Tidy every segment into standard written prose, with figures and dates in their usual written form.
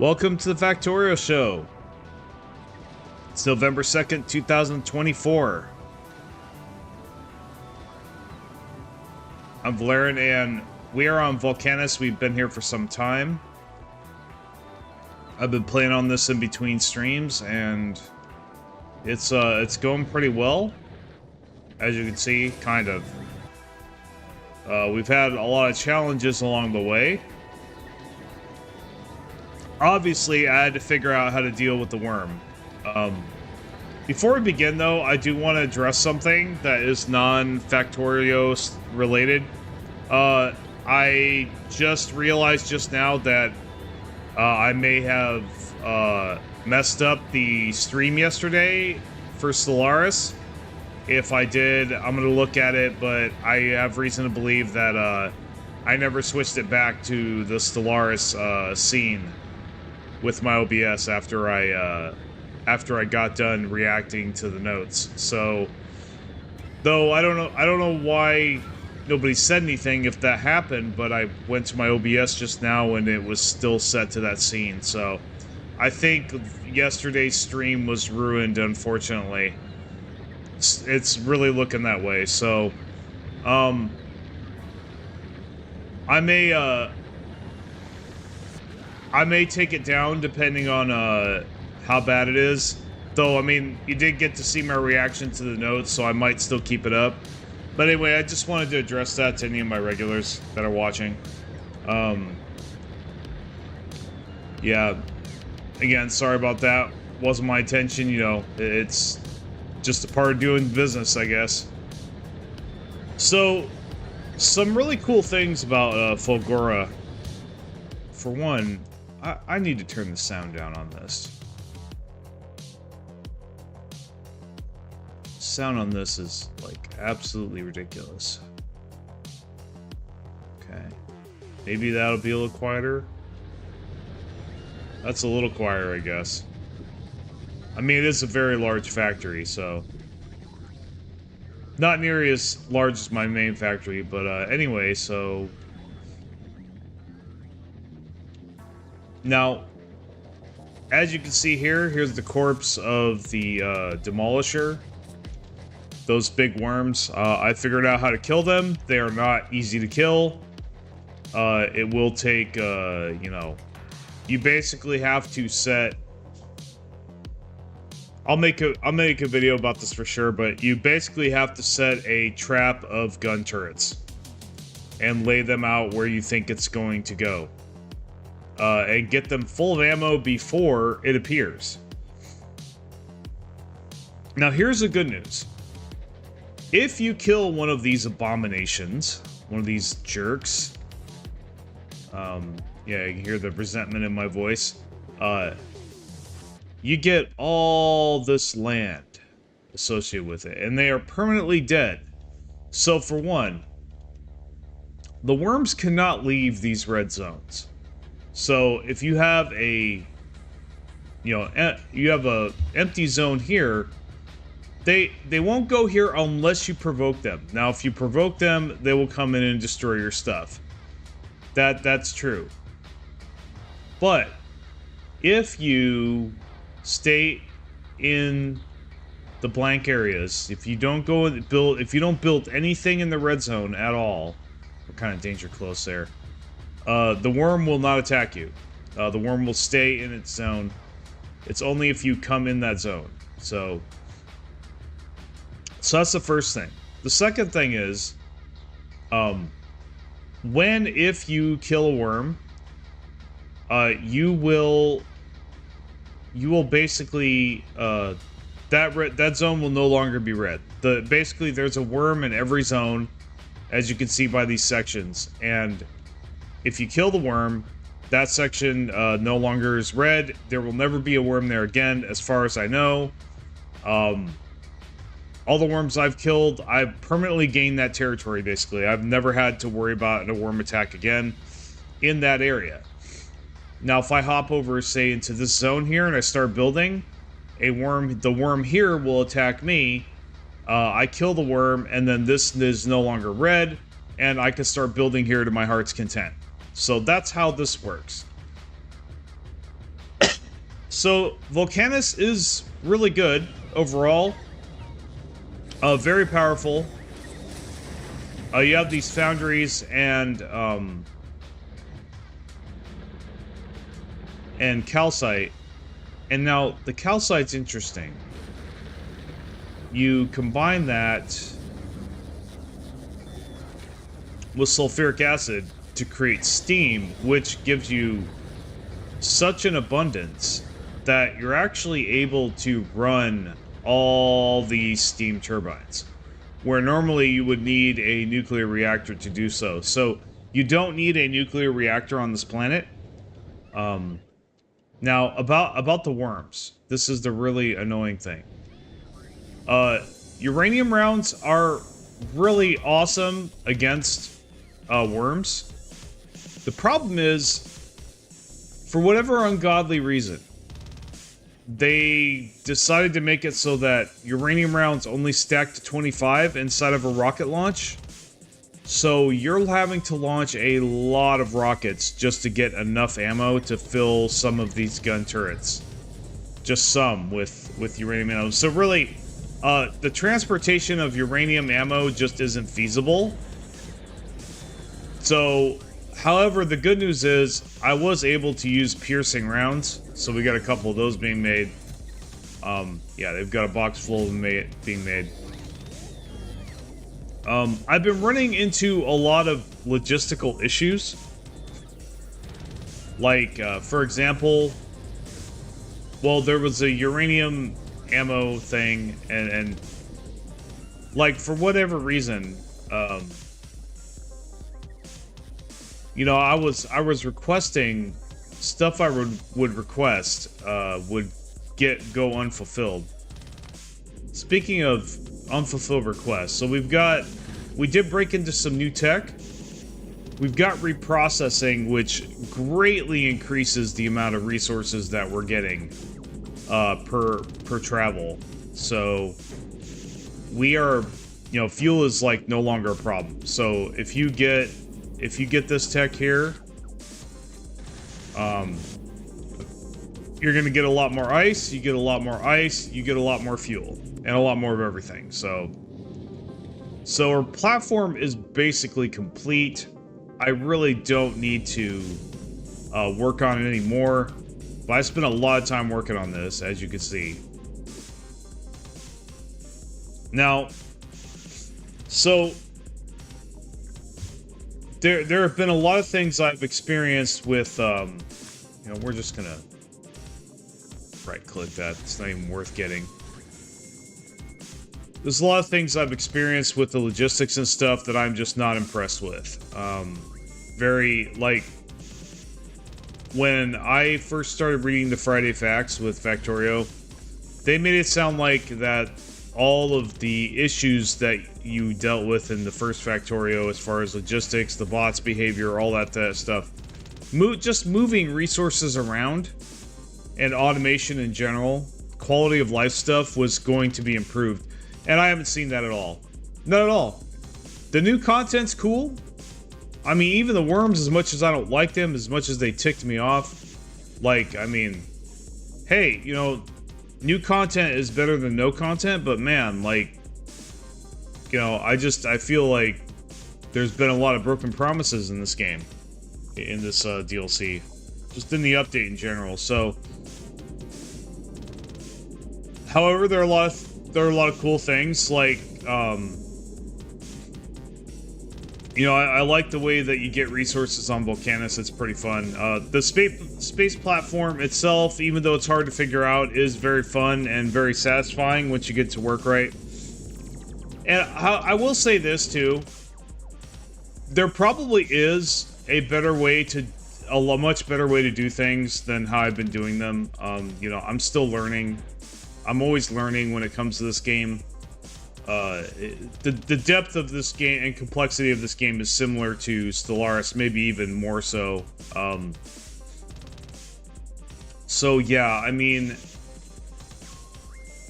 Welcome to the Factorio Show. It's November 2nd, 2024. I'm Volairen, and we are on Volcanus. We've been here for some time. I've been playing on this in between streams, and it's going pretty well. As you can see, kind of. We've had a lot of challenges along the way. Obviously, I had to figure out how to deal with the worm. Before we begin, though, I do want to address something that is non-Factorio related. I just realized just now that I may have messed up the stream yesterday for Stellaris. If I did, I'm going to look at it, but I have reason to believe that I never switched it back to the Stellaris scene with my OBS after I got done reacting to the notes. So, though I don't know why nobody said anything if that happened, but I went to my OBS just now and it was still set to that scene. So, I think yesterday's stream was ruined, unfortunately. It's really looking that way. So, I may take it down depending on how bad it is. Though, I mean, you did get to see my reaction to the notes, so I might still keep it up. But anyway, I just wanted to address that to any of my regulars that are watching. Yeah. Again, sorry about that. Wasn't my intention, you know. It's just a part of doing business, I guess. So, some really cool things about Fulgora. For one, I need to turn the sound down on this. Sound on this is, like, absolutely ridiculous. Okay. Maybe that'll be a little quieter. That's a little quieter, I guess. I mean, it is a very large factory, so... Not nearly as large as my main factory, but anyway, so... Now, as you can see here, here's the corpse of the Demolisher. Those big worms. I figured out how to kill them. They are not easy to kill. It will take, you know... You basically have to set... I'll make a video about this for sure, but you basically have to set a trap of gun turrets. And lay them out where you think it's going to go. And get them full of ammo before it appears. Now, here's the good news. If you kill one of these abominations, one of these jerks, yeah, you can hear the resentment in my voice, you get all this land associated with it, and they are permanently dead. So, for one, the worms cannot leave these red zones. So if you have a, you know, you have a empty zone here, they won't go here unless you provoke them. Now, if you provoke them, they will come in and destroy your stuff. That's true. But if you stay in the blank areas, if you don't go and build, if you don't build anything in the red zone at all, we're kind of danger close there. The worm will not attack you. The worm will stay in its zone. It's only if you come in that zone. So that's the first thing. The second thing is, if you kill a worm, you will basically, that zone will no longer be red. Basically, there's a worm in every zone, as you can see by these sections, and if you kill the worm, that section no longer is red. There will never be a worm there again, as far as I know. All the worms I've killed, I've permanently gained that territory, basically. I've never had to worry about a worm attack again in that area. Now, if I hop over, say, into this zone here, and I start building, the worm here will attack me. I kill the worm, and then this is no longer red, and I can start building here to my heart's content. So that's how this works. So Volcanus is really good overall. Very powerful. You have these foundries and calcite. And now the calcite's interesting. You combine that with sulfuric acid to create steam, which gives you such an abundance that you're actually able to run all these steam turbines, where normally you would need a nuclear reactor to do so. So you don't need a nuclear reactor on this planet. Now, about the worms. This is the really annoying thing. Uranium rounds are really awesome against worms. The problem is, for whatever ungodly reason, they decided to make it so that uranium rounds only stack to 25 inside of a rocket launch. So you're having to launch a lot of rockets just to get enough ammo to fill some of these gun turrets. Just some with uranium ammo. So really, the transportation of uranium ammo just isn't feasible. So, however, the good news is I was able to use piercing rounds, so we got a couple of those being made. Yeah, they've got a box full of them being made. I've been running into a lot of logistical issues. Like, for example, well, there was a uranium ammo thing, and like, for whatever reason, you know, I was requesting stuff I would request would go unfulfilled. Speaking of unfulfilled requests, so we did break into some new tech. We've got reprocessing, which greatly increases the amount of resources that we're getting per travel. So we are, you know, fuel is like no longer a problem. So if you get this tech here, you're gonna get a lot more ice. You get a lot more ice. You get a lot more fuel and a lot more of everything. So our platform is basically complete. I really don't need to work on it anymore, but I spent a lot of time working on this, as you can see. Now, so there have been a lot of things I've experienced with, you know, we're just gonna right-click that. It's not even worth getting. There's a lot of things I've experienced with the logistics and stuff that I'm just not impressed with. Very, like, when I first started reading the Friday Facts with Factorio, they made it sound like that all of the issues that you dealt with in the first Factorio, as far as logistics, the bots' behavior, all that stuff, just moving resources around and automation in general, quality of life stuff was going to be improved. And I haven't seen that at all. Not at all. The new content's cool. I mean, even the worms, as much as I don't like them, as much as they ticked me off, like, I mean, hey, you know, new content is better than no content, but man, like, you know, I feel like there's been a lot of broken promises in this game, in this DLC, just in the update in general. So, however, there are a lot of cool things, like, you know, I like the way that you get resources on Volcanus. It's pretty fun. The space platform itself, even though it's hard to figure out, is very fun and very satisfying once you get to work right. And I will say this, too. There probably is a much better way to do things than how I've been doing them. You know, I'm still learning. I'm always learning when it comes to this game. The depth of this game and complexity of this game is similar to Stellaris, maybe even more so. So yeah, I mean,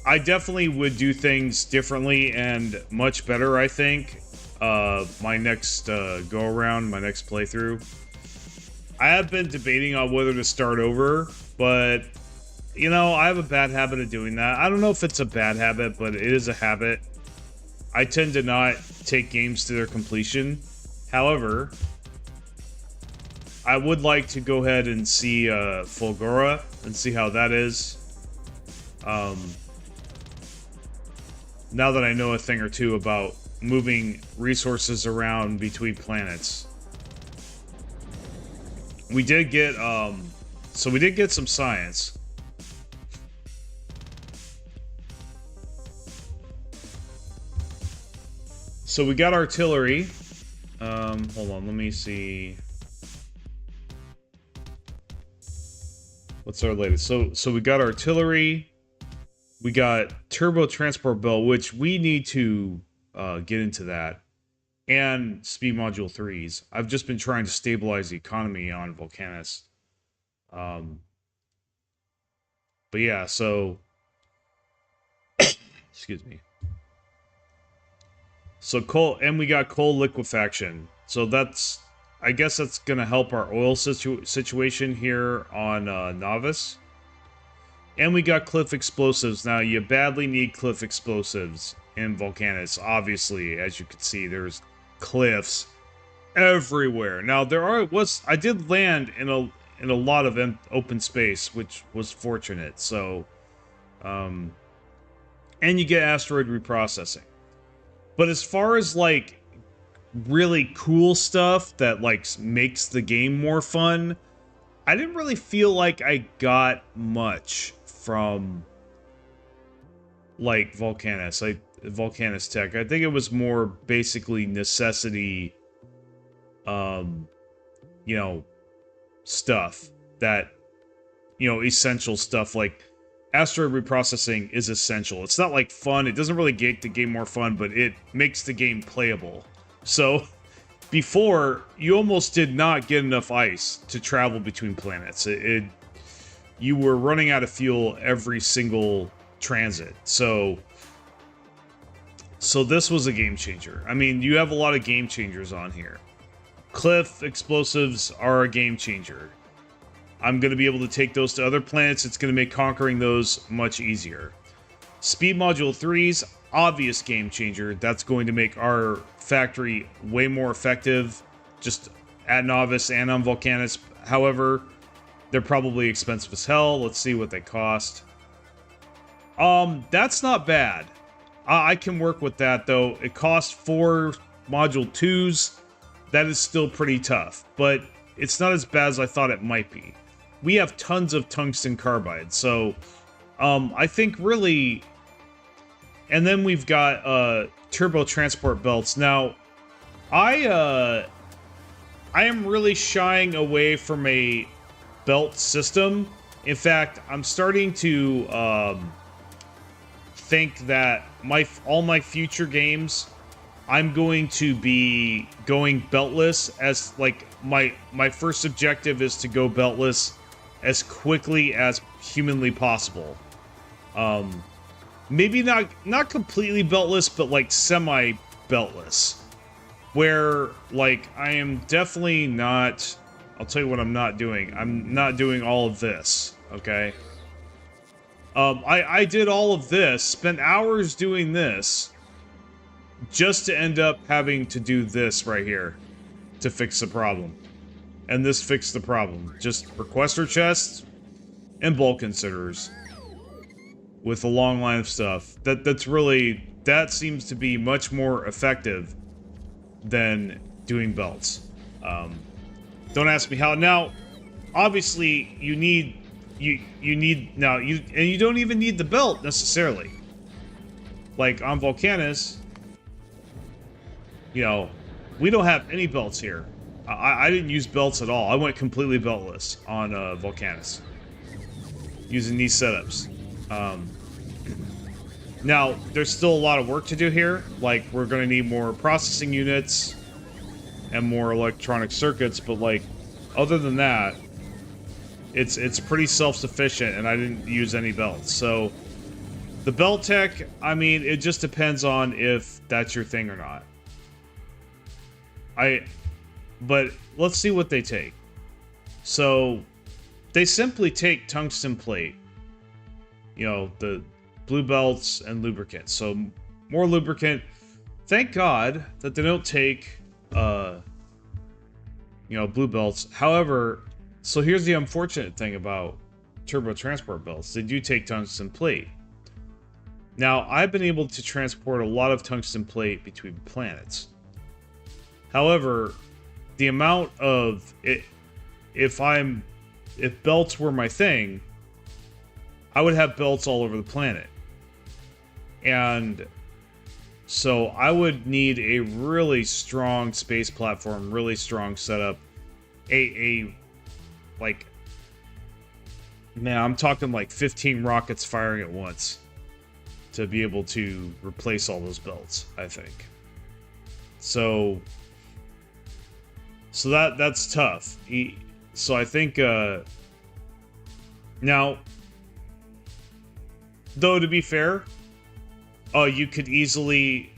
I definitely would do things differently and much better, I think, my next go-around, my next playthrough. I have been debating on whether to start over, but You know, I have a bad habit of doing that. I don't know if it's a bad habit, but it is a habit. I tend to not take games to their completion. However, I would like to go ahead and see Fulgora and see how that is. Now that I know a thing or two about moving resources around between planets. We did get, so we did get some science. So we got artillery. Hold on, let me see. What's our latest? So we got artillery. We got turbo transport belt, which we need to get into that. And speed module 3s. I've just been trying to stabilize the economy on Volcanus. But yeah, so... excuse me. So coal, and we got coal liquefaction. So that's, I guess that's gonna help our oil situation here on Novice. And we got cliff explosives. Now, you badly need cliff explosives in Volcanus. Obviously, as you can see, there's cliffs everywhere. Now, I did land in a lot of open space, which was fortunate. So, and you get asteroid reprocessing. But as far as, like, really cool stuff that, like, makes the game more fun, I didn't really feel like I got much from, like, Volcanus. Like, Volcanus Tech. I think it was more basically necessity, you know, stuff that, you know, essential stuff like asteroid reprocessing is essential. It's not like fun. It doesn't really make the game more fun, but it makes the game playable. So before, you almost did not get enough ice to travel between planets. You were running out of fuel every single transit. So this was a game changer. I mean, you have a lot of game changers on here. Cliff explosives are a game changer. I'm going to be able to take those to other planets. It's going to make conquering those much easier. Speed Module 3's obvious game changer. That's going to make our factory way more effective, just at Novice and on Volcanus. However, they're probably expensive as hell. Let's see what they cost. That's not bad. I can work with that, though. It costs 4 Module 2s. That is still pretty tough, but it's not as bad as I thought it might be. We have tons of tungsten carbide, so I think really... And then we've got turbo transport belts. Now, I am really shying away from a belt system. In fact, I'm starting to think that all my future games, I'm going to be going beltless as, like, my first objective is to go beltless as quickly as humanly possible. Maybe not completely beltless, but like semi-beltless. Where, like, I am definitely not... I'll tell you what I'm not doing. I'm not doing all of this, okay? I did all of this, spent hours doing this, just to end up having to do this right here to fix the problem. And this fixed the problem. Just requester chests and bulk considerers with a long line of stuff. That seems to be much more effective than doing belts. Don't ask me how. Now, obviously, you don't even need the belt necessarily. Like on Volcanus, you know, we don't have any belts here. I didn't use belts at all. I went completely beltless on Volcanus using these setups. Now, there's still a lot of work to do here. Like, we're going to need more processing units and more electronic circuits, but, like, other than that, it's pretty self-sufficient, and I didn't use any belts. So, the belt tech, I mean, it just depends on if that's your thing or not. But let's see what they take. So, they simply take tungsten plate you know, the blue belts and lubricants. So more lubricant. Thank God that they don't take, you know, blue belts. However, so here's the unfortunate thing about turbo transport belts. They do take tungsten plate. Now, I've been able to transport a lot of tungsten plate between planets. However, the amount of it, if belts were my thing, I would have belts all over the planet. And so I would need a really strong space platform, really strong setup, like, man, I'm talking like 15 rockets firing at once to be able to replace all those belts, I think. So that's tough. So I think, now, though, to be fair, you could easily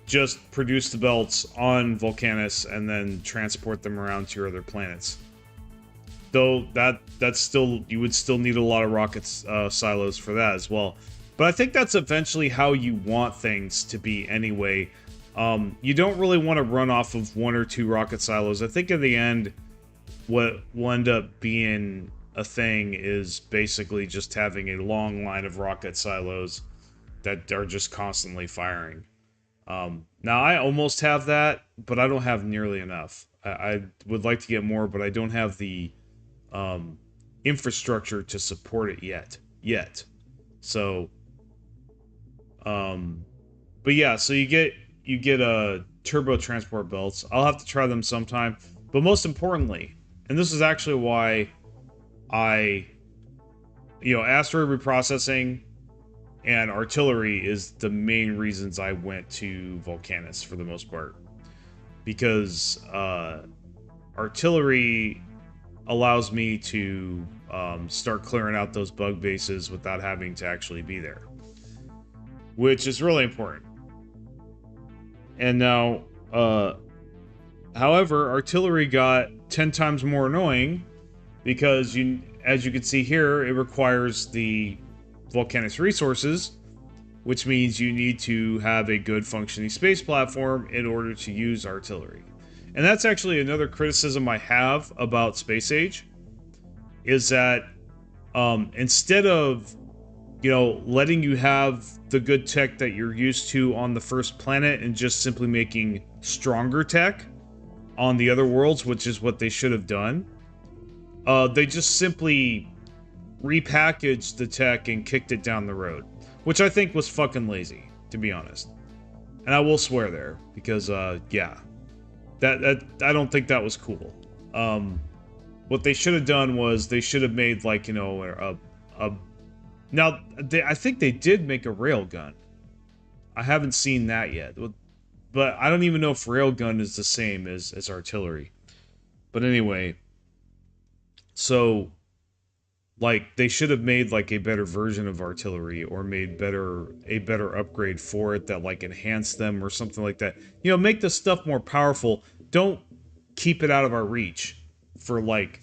just produce the belts on Volcanus and then transport them around to your other planets. Though that's still, you would still need a lot of rockets silos for that as well. But I think that's eventually how you want things to be anyway. You don't really want to run off of 1 or 2 rocket silos. I think in the end, what will end up being a thing is basically just having a long line of rocket silos that are just constantly firing. Now, I almost have that, but I don't have nearly enough. I would like to get more, but I don't have the infrastructure to support it yet. So, but yeah, so you get turbo transport belts. I'll have to try them sometime. But most importantly, and this is actually why asteroid reprocessing and artillery is the main reasons I went to Volcanus for the most part. Because artillery allows me to start clearing out those bug bases without having to actually be there, which is really important. And now, however, artillery got 10 times more annoying because, as you can see here, it requires the Volcanus resources, which means you need to have a good functioning space platform in order to use artillery. And that's actually another criticism I have about Space Age, is that instead of, letting you have the good tech that you're used to on the first planet and just simply making stronger tech on the other worlds, which is what they should have done, they just simply repackaged the tech and kicked it down the road, which I think was fucking lazy, to be honest. And I will swear there, because, yeah. That I don't think that was cool. What they should have done was they should have made, like, now, I think they did make a railgun. I haven't seen that yet. But I don't even know if railgun is the same as artillery. But anyway, so, like, they should have made, like, a better version of artillery, or made a better upgrade for it that, like, enhanced them or something like that. Make the stuff more powerful. Don't keep it out of our reach for, like,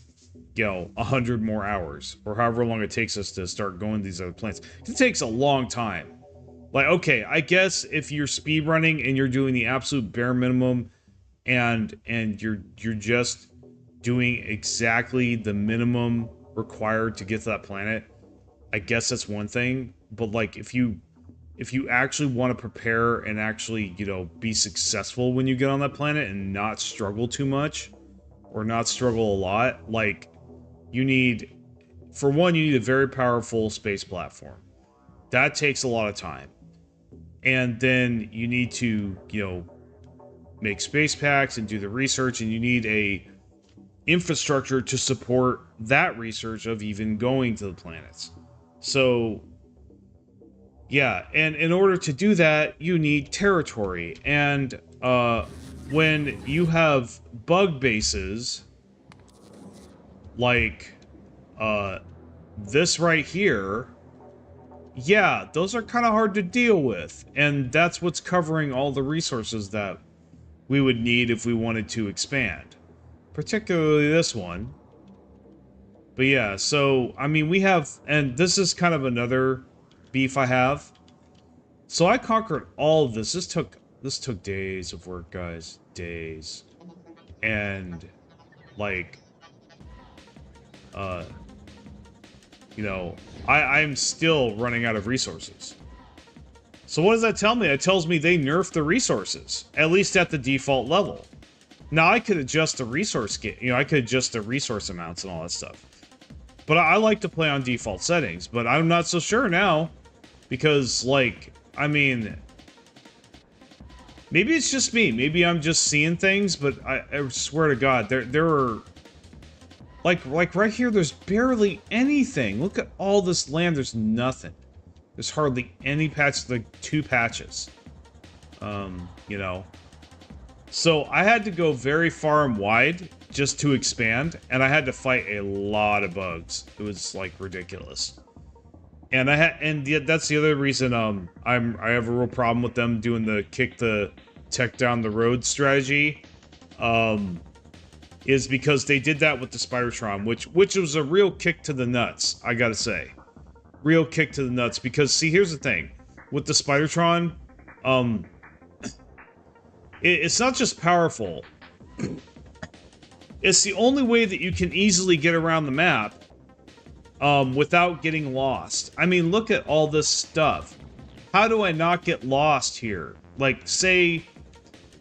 100 more hours, or however long it takes us to start going to these other planets. It takes a long time. Like, okay, I guess if you're speed running and you're doing the absolute bare minimum, and you're just doing exactly the minimum required to get to that planet, I guess that's one thing. But, like, if you actually want to prepare and actually, be successful when you get on that planet and not struggle too much, or not struggle a lot, like, you need a very powerful space platform. That takes a lot of time. And then you need to, make space packs and do the research, and you need a infrastructure to support that research of even going to the planets. So, yeah, and in order to do that, you need territory. And when you have bug bases like this right here, yeah, those are kind of hard to deal with. And that's what's covering all the resources that we would need if we wanted to expand. Particularly this one. But yeah, so, I mean, we have, and this is kind of another beef I have. So I conquered all of this. This took days of work, guys. Days. And like you know, I'm still running out of resources. So what does that tell me? It tells me they nerfed the resources, at least at the default level. Now I could adjust the resource, I could adjust the resource amounts and all that stuff. But I like to play on default settings, but I'm not so sure now. Because, like, I mean, maybe it's just me. Maybe I'm just seeing things, but I swear to God, there are... Like right here, there's barely anything. Look at all this land, there's nothing. There's hardly any patches, like 2 patches. You know. So I had to go very far and wide just to expand, and I had to fight a lot of bugs. It was like ridiculous. And that's the other reason I have a real problem with them doing the kick the tech down the road strategy. Is because they did that with the Spidertron, which was a real kick to the nuts, I gotta say. Real kick to the nuts, because see, here's the thing. With the Spidertron, it's not just powerful. It's the only way that you can easily get around the map without getting lost. I mean, look at all this stuff. How do I not get lost here? Like, say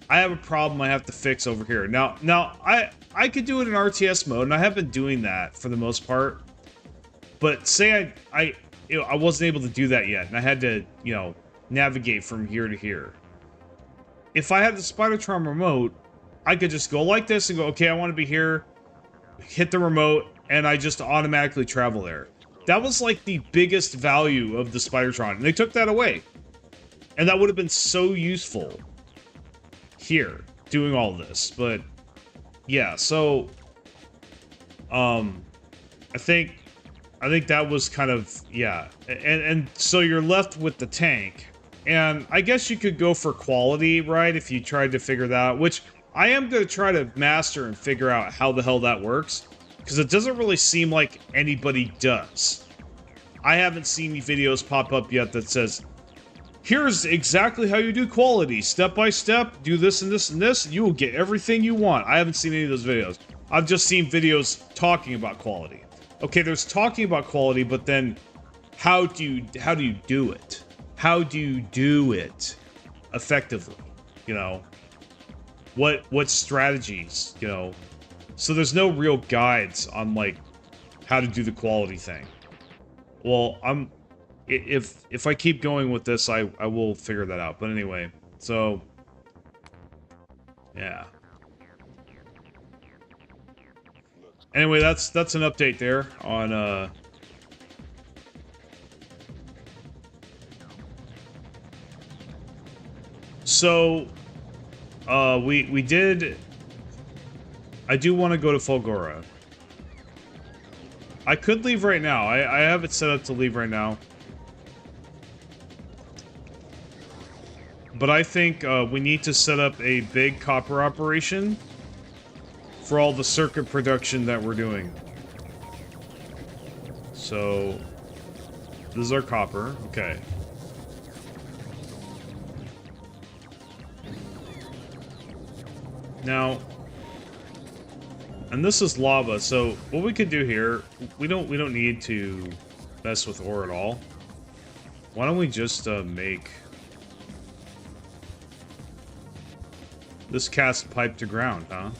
I have a problem I have to fix over here. Now I could do it in RTS mode, and I have been doing that for the most part. But say I wasn't able to do that yet, and I had to, navigate from here to here. If I had the Spidertron remote, I could just go like this and go, okay, I want to be here, hit the remote, and I just automatically travel there. That was like the biggest value of the Spidertron, and they took that away. And that would have been so useful here, doing all this. But yeah, so I think that was kind of, yeah. And so you're left with the tank. And I guess you could go for quality, right, if you tried to figure that out, which I am going to try to master and figure out how the hell that works, because it doesn't really seem like anybody does. I haven't seen any videos pop up yet that says, here's exactly how you do quality, step by step, do this and this and this, and you will get everything you want. I haven't seen any of those videos. I've just seen videos talking about quality. Okay, there's talking about quality, but then how do you do it? How do you do it effectively? What strategies, So there's no real guides on, like, how to do the quality thing. Well, if I keep going with this, I will figure that out. But anyway, so yeah. Anyway, that's an update there on So we did. I do want to go to Fulgora. I could leave right now. I have it set up to leave right now. But I think we need to set up a big copper operation for all the circuit production that we're doing. So this is our copper. Okay. Now, and this is lava, so what we could do here, we don't need to mess with ore at all. Why don't we just make this cast pipe to ground, huh?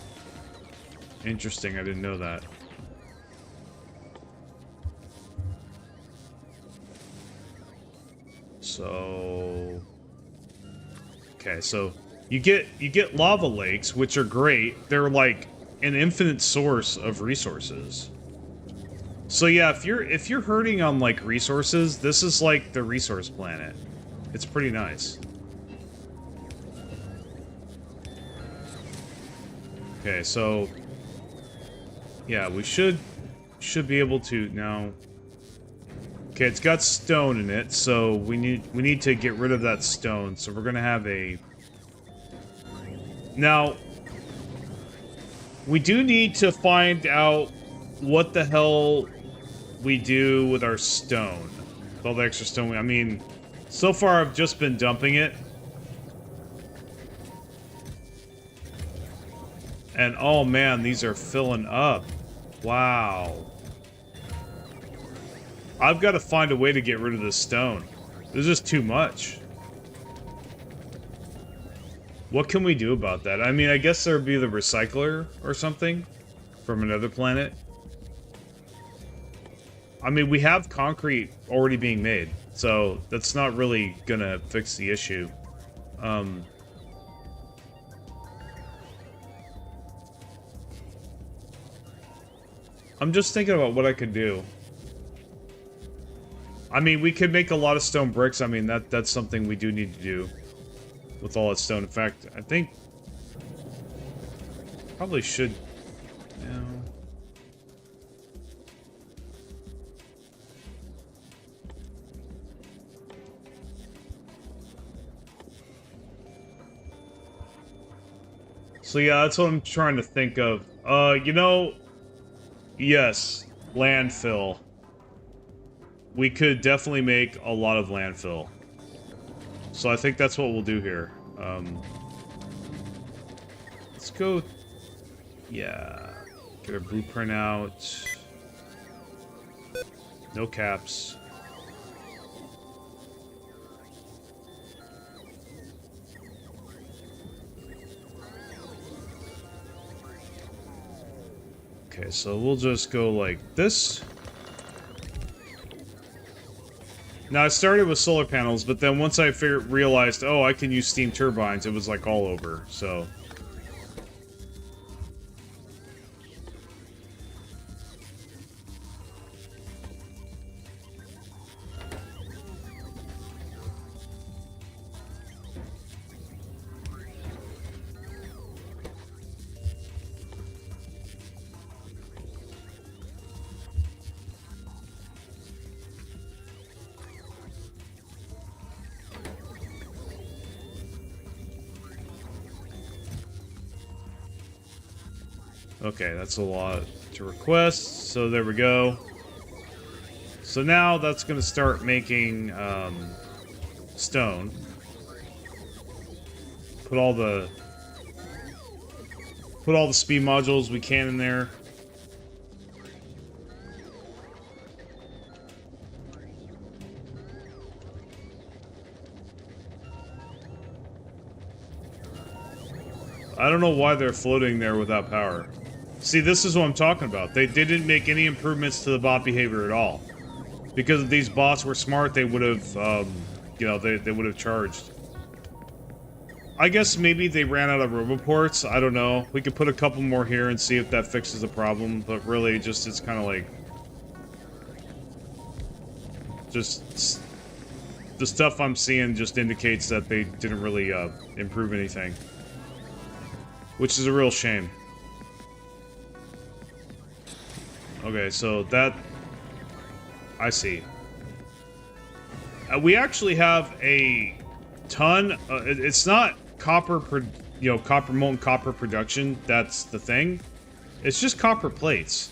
Interesting, I didn't know that. So okay, so you get lava lakes, which are great. They're like an infinite source of resources. So yeah, if you're hurting on like resources, this is like the resource planet. It's pretty nice. Okay, so yeah, we should be able to now. Okay, it's got stone in it, so we need to get rid of that stone. So we're gonna have a. Now, we do need to find out what the hell we do with our stone. all the extra stone. I mean, so far I've just been dumping it. And oh man, these are filling up. Wow. I've got to find a way to get rid of this stone. There's just too much. What can we do about that? I mean, I guess there'd be the recycler or something from another planet. I mean, we have concrete already being made, so that's not really gonna fix the issue. I'm just thinking about what I could do. I mean, we could make a lot of stone bricks. I mean, that's something we do need to do with all that stone. In fact, I think probably should. No. So yeah, that's what I'm trying to think of. You know, yes, landfill. We could definitely make a lot of landfill. So I think that's what we'll do here. Let's go... Yeah. Get our blueprint out. No caps. Okay, so we'll just go like this. Now, I started with solar panels, but then once I realized, oh, I can use steam turbines, it was like all over, so... Okay, that's a lot to request, so there we go. So now that's going to start making stone. Put all the speed modules we can in there. I don't know why they're floating there without power. See, this is what I'm talking about. They didn't make any improvements to the bot behavior at all. Because if these bots were smart, they would have, you know, they would have charged. I guess maybe they ran out of roboports. I don't know. We could put a couple more here and see if that fixes the problem. But really, just it's kind of like... Just... The stuff I'm seeing just indicates that they didn't really, improve anything. Which is a real shame. Okay, so that... I see. We actually have a ton... it's not copper, copper molten copper production. That's the thing. It's just copper plates.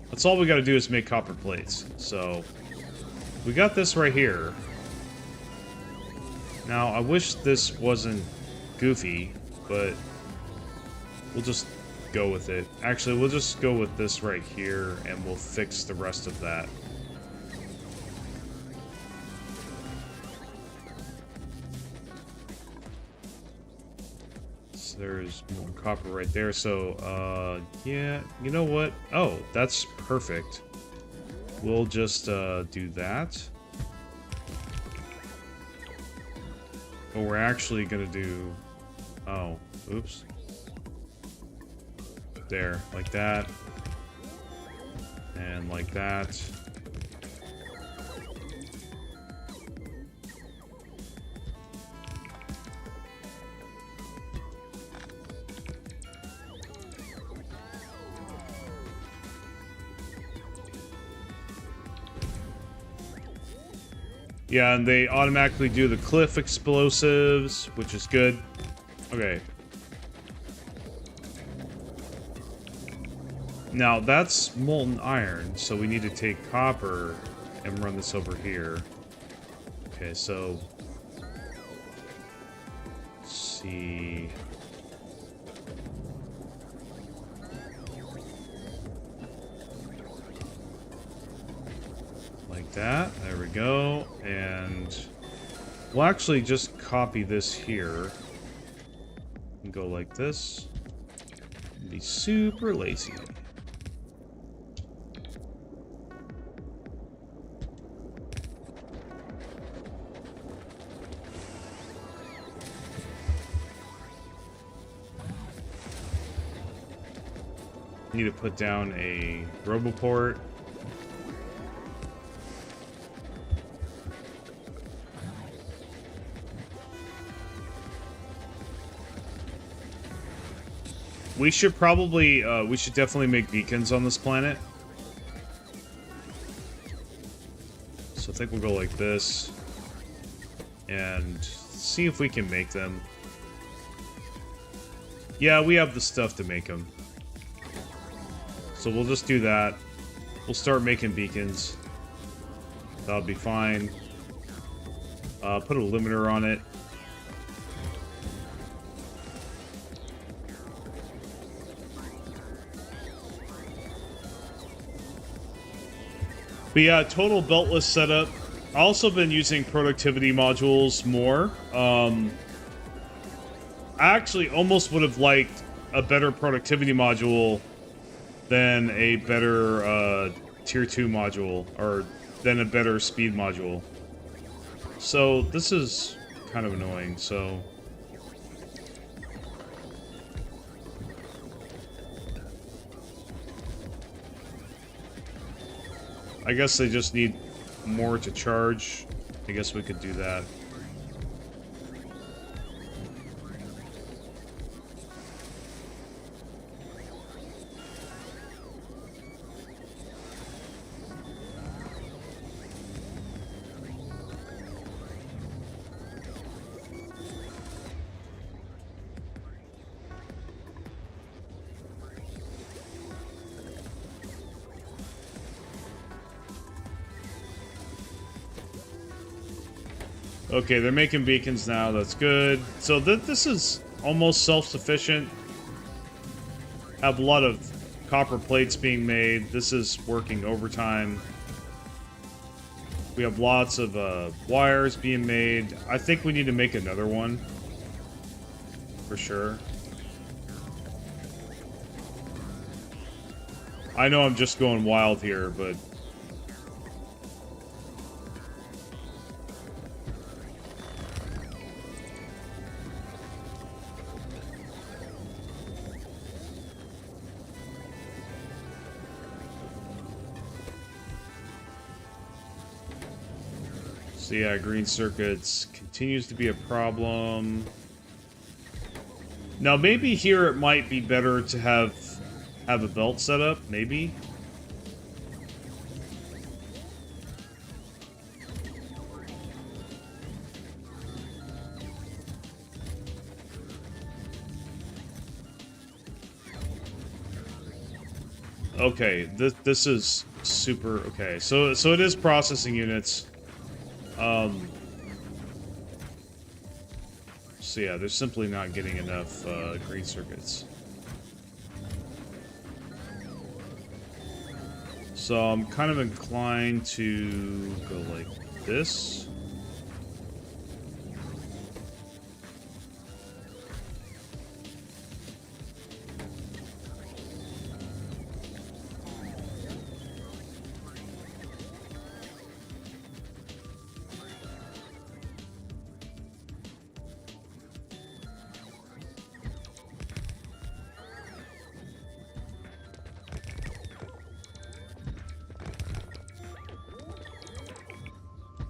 That's all we gotta do is make copper plates. So, we got this right here. Now, I wish this wasn't goofy, but we'll just go with it. Actually, we'll just go with this right here, and we'll fix the rest of that. So there's more copper right there, so, yeah, you know what? Oh, that's perfect. We'll just, do that. But we're actually gonna do... Oh, oops. There, like that. And like that. Yeah, and they automatically do the cliff explosives, which is good. Okay. Now, that's molten iron, so we need to take copper and run this over here. Okay, so let's see. Like that. There we go. And we'll actually just copy this here and go like this. And be super lazy. Need to put down a roboport. We should probably, we should definitely make beacons on this planet. So I think we'll go like this. And see if we can make them. Yeah, we have the stuff to make them. So we'll just do that. We'll start making beacons. That'll be fine. Put a limiter on it. But yeah, total beltless setup. I've also been using productivity modules more. I actually almost would have liked a better productivity module than a better tier 2 module, or than a better speed module. So this is kind of annoying, so... I guess they just need more to charge. I guess we could do that. Okay, they're making beacons now. That's good. So this is almost self-sufficient. Have a lot of copper plates being made. This is working overtime. We have lots of wires being made. I think we need to make another one. For sure. I know I'm just going wild here, but... So yeah, green circuits continues to be a problem. Now maybe here it might be better to have a belt set up, maybe. Okay, this is super okay. So it is processing units. So yeah, they're simply not getting enough green circuits. So I'm kind of inclined to go like this.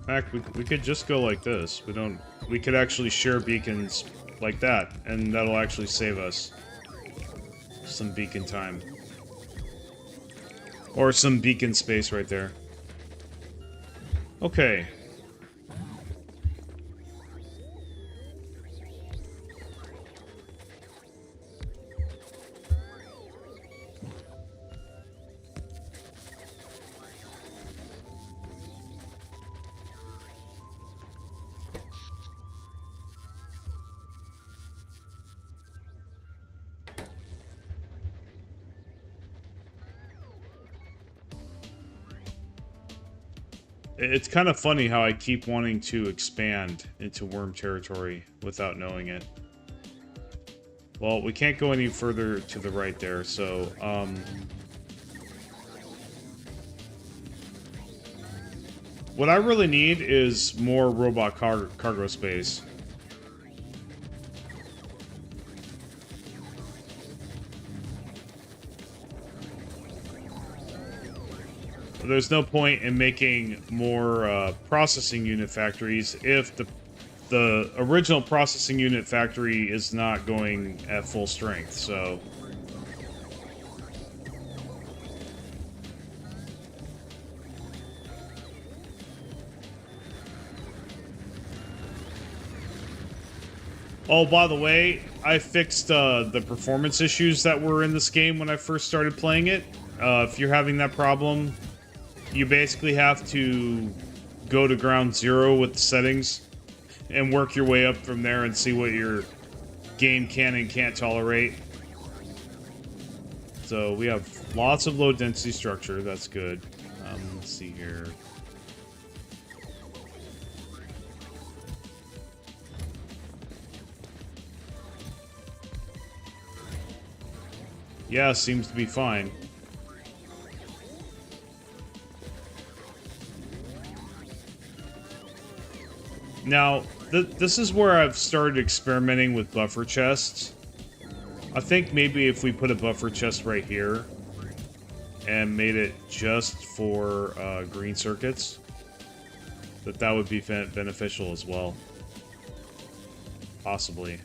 In fact, we could just go like this. We could actually share beacons like that, and that'll actually save us some beacon time. Or some beacon space right there. Okay. It's kind of funny how I keep wanting to expand into worm territory without knowing it. Well, we can't go any further to the right there, so, what I really need is more robot cargo space. There's no point in making more processing unit factories if the original processing unit factory is not going at full strength, so... Oh, by the way, I fixed the performance issues that were in this game when I first started playing it. If you're having that problem, you basically have to go to ground zero with the settings and work your way up from there and see what your game can and can't tolerate. So we have lots of low density structure, that's good. Let's see here. Yeah, seems to be fine. Now, this is where I've started experimenting with buffer chests. I think maybe if we put a buffer chest right here and made it just for green circuits, that would be beneficial as well. Possibly.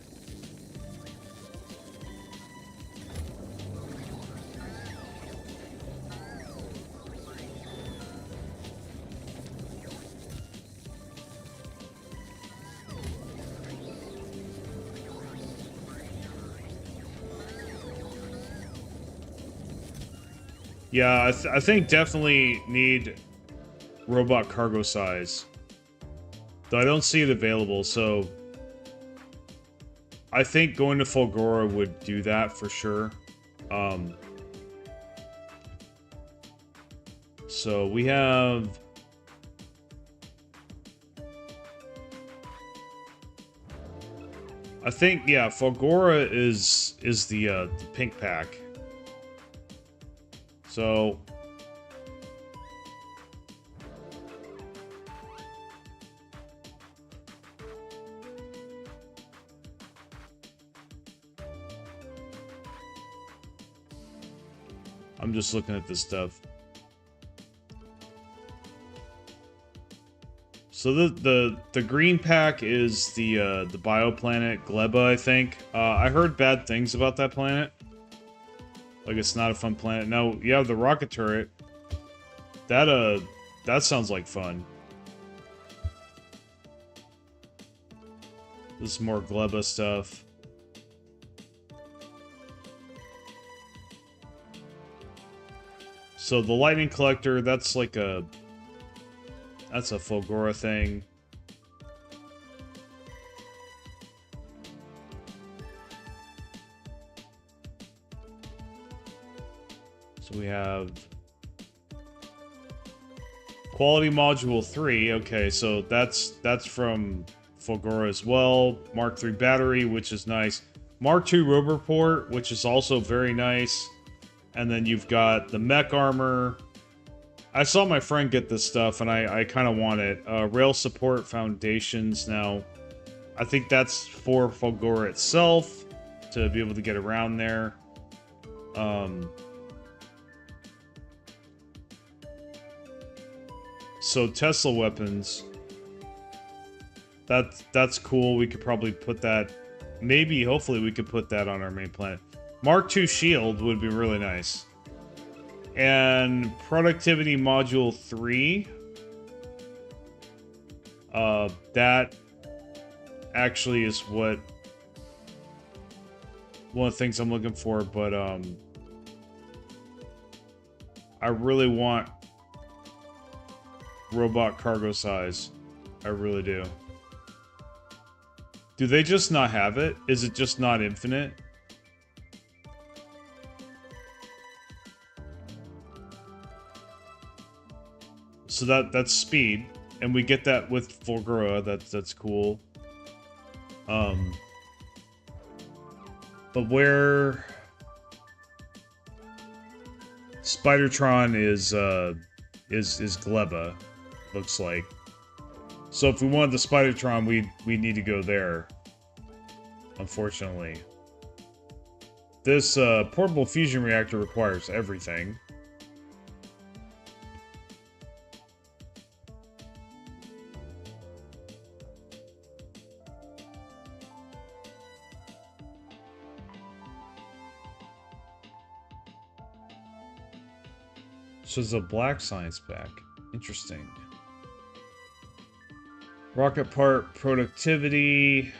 Yeah, I think definitely need robot cargo size. Though I don't see it available, so... I think going to Fulgora would do that for sure. So we have... I think, yeah, Fulgora is the pink pack. So... I'm just looking at this stuff. So the green pack is the bioplanet Gleba, I think. I heard bad things about that planet. Like, it's not a fun planet. Now, you have the rocket turret. That sounds like fun. This is more Gleba stuff. So the lightning collector, that's like a... That's a Fulgora thing. So we have... Quality Module 3. Okay, so that's from Fulgora as well. Mark 3 battery, which is nice. Mark 2 rover port, which is also very nice. And then you've got the mech armor. I saw my friend get this stuff, and I kind of want it. Rail support foundations. Now, I think that's for Fulgora itself, to be able to get around there. So Tesla weapons. That's cool. We could probably put that... Maybe, hopefully, we could put that on our main planet. Mark II shield would be really nice. And productivity module 3. That actually is what one of the things I'm looking for, but I really want robot cargo size. I really do. Do they just not have it? Is it just not infinite? So that's speed, and we get that with Fulgora. That's cool. But where Spidertron is Gleba, looks like. So if we wanted the Spidertron, we need to go there. Unfortunately. This portable fusion reactor requires everything. So there's a black science pack. Interesting. Rocket part productivity.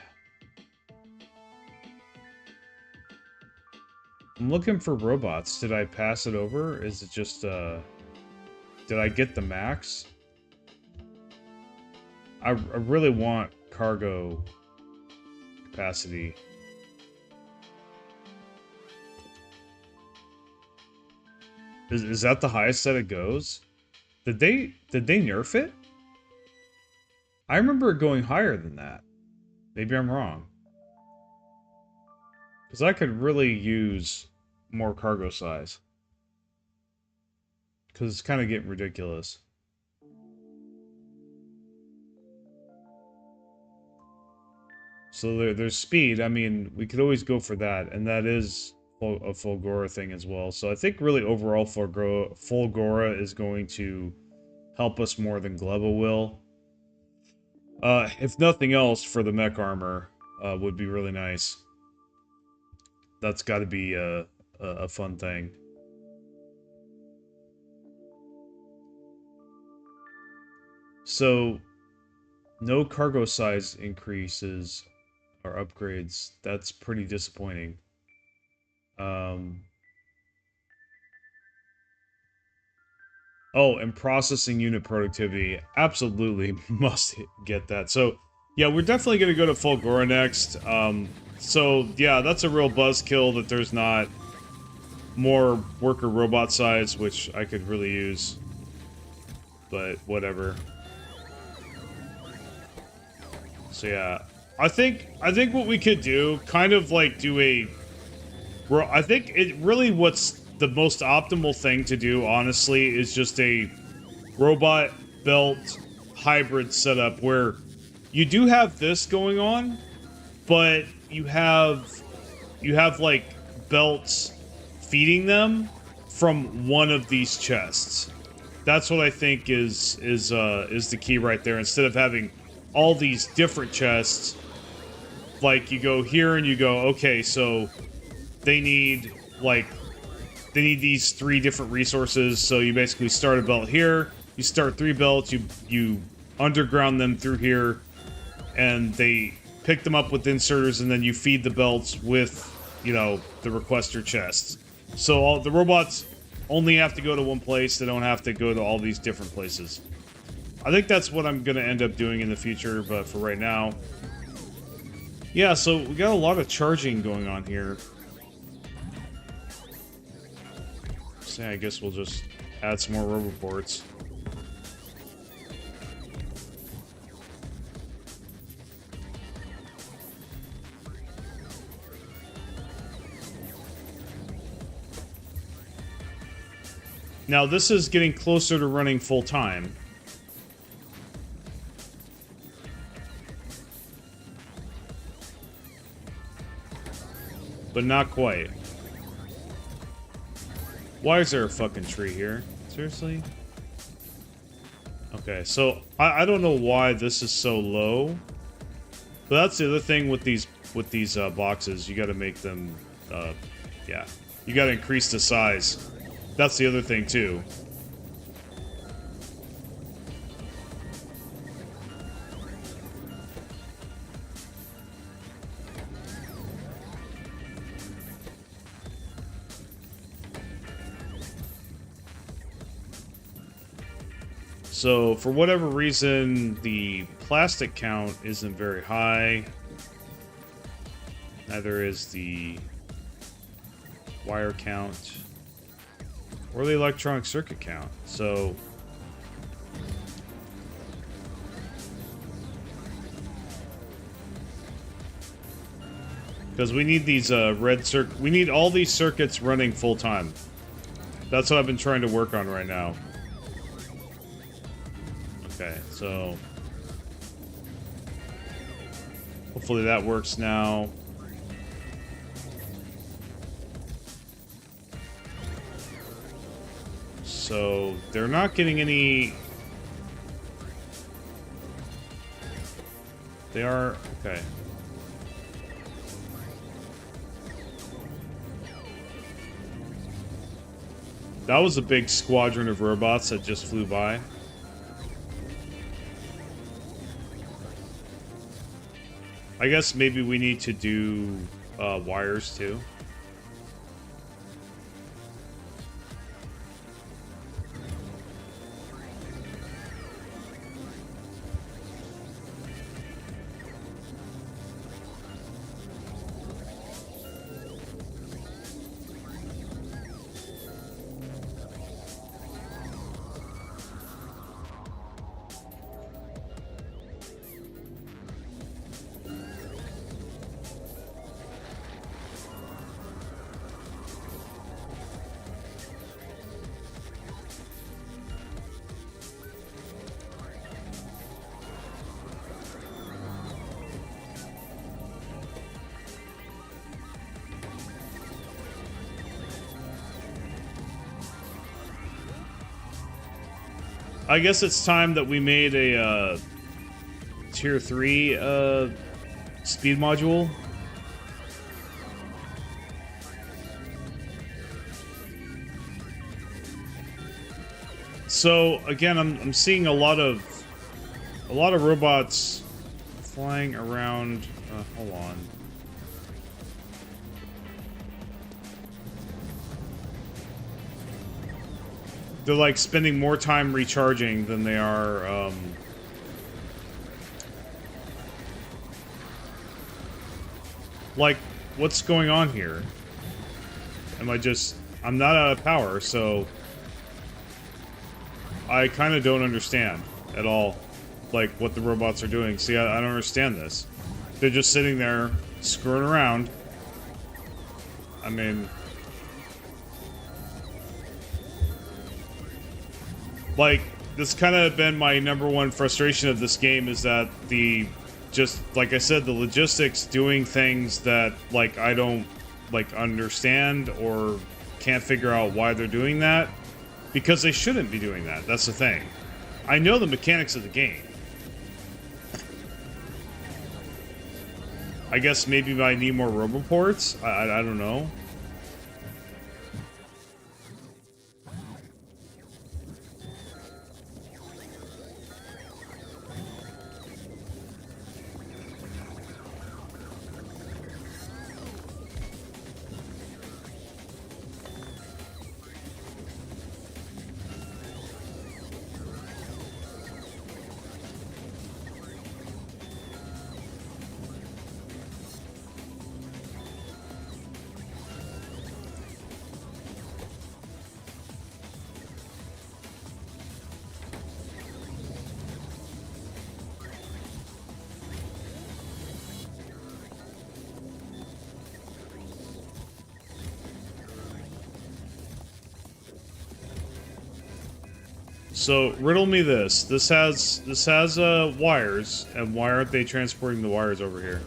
I'm looking for robots. Did I pass it over? Is it just, did I get the max? I really want cargo capacity. Is that the highest that it goes? Did they nerf it? I remember it going higher than that. Maybe I'm wrong. Because I could really use more cargo size. Because it's kind of getting ridiculous. So there's speed. I mean, we could always go for that. And that is a Fulgora thing as well. So I think really overall Fulgora is going to help us more than Gleba will. If nothing else, for the mech armor would be really nice. That's got to be a fun thing. So, no cargo size increases or upgrades. That's pretty disappointing. Oh, and processing unit productivity. Absolutely must get that. So, yeah, we're definitely going to go to Fulgora next. So, yeah, that's a real buzzkill that there's not more worker robot size, which I could really use. But, whatever. So, yeah. I think what we could do, kind of like do a... I think it really what's the most optimal thing to do, honestly, is just a robot belt hybrid setup where you do have this going on, but you have like belts feeding them from one of these chests. That's what I think is the key right there. Instead of having all these different chests, like you go here and you go, okay, so they need these 3 different resources. So you basically start a belt here, you start 3 belts, you underground them through here, and they pick them up with inserters, and then you feed the belts with, you know, the requester chests. So all the robots only have to go to one place, they don't have to go to all these different places. I think that's what I'm gonna end up doing in the future, but for right now... Yeah, so we got a lot of charging going on here. So yeah, I guess we'll just add some more roboports. Now this is getting closer to running full time. But not quite. Why is there a fucking tree here? Seriously? Okay, so I don't know why this is so low. But that's the other thing with these boxes. You gotta make them yeah. You gotta increase the size. That's the other thing too. So, for whatever reason, the plastic count isn't very high. Neither is the wire count or the electronic circuit count. So, Because we need these we need all these circuits running full time. That's what I've been trying to work on right now. Okay, so hopefully that works now. So they're not getting any. They are okay. That was a big squadron of robots that just flew by. I guess maybe we need to do wires too. I guess it's time that we made a tier 3 speed module. So again, I'm seeing a lot of robots flying around. Hold on. They're like spending more time recharging than they are like, what's going on here? I'm not out of power, so I kind of don't understand at all, like, what the robots are doing. See, I don't understand this. They're just sitting there screwing around. I mean, like, this kind of been my #1 frustration of this game, is that just like I said, the logistics doing things that, like, I don't, like, understand or can't figure out why they're doing that, because they shouldn't be doing that. That's the thing. I know the mechanics of the game. I guess maybe I need more roboports? I don't know. So, riddle me this. This has wires, and why aren't they transporting the wires over here?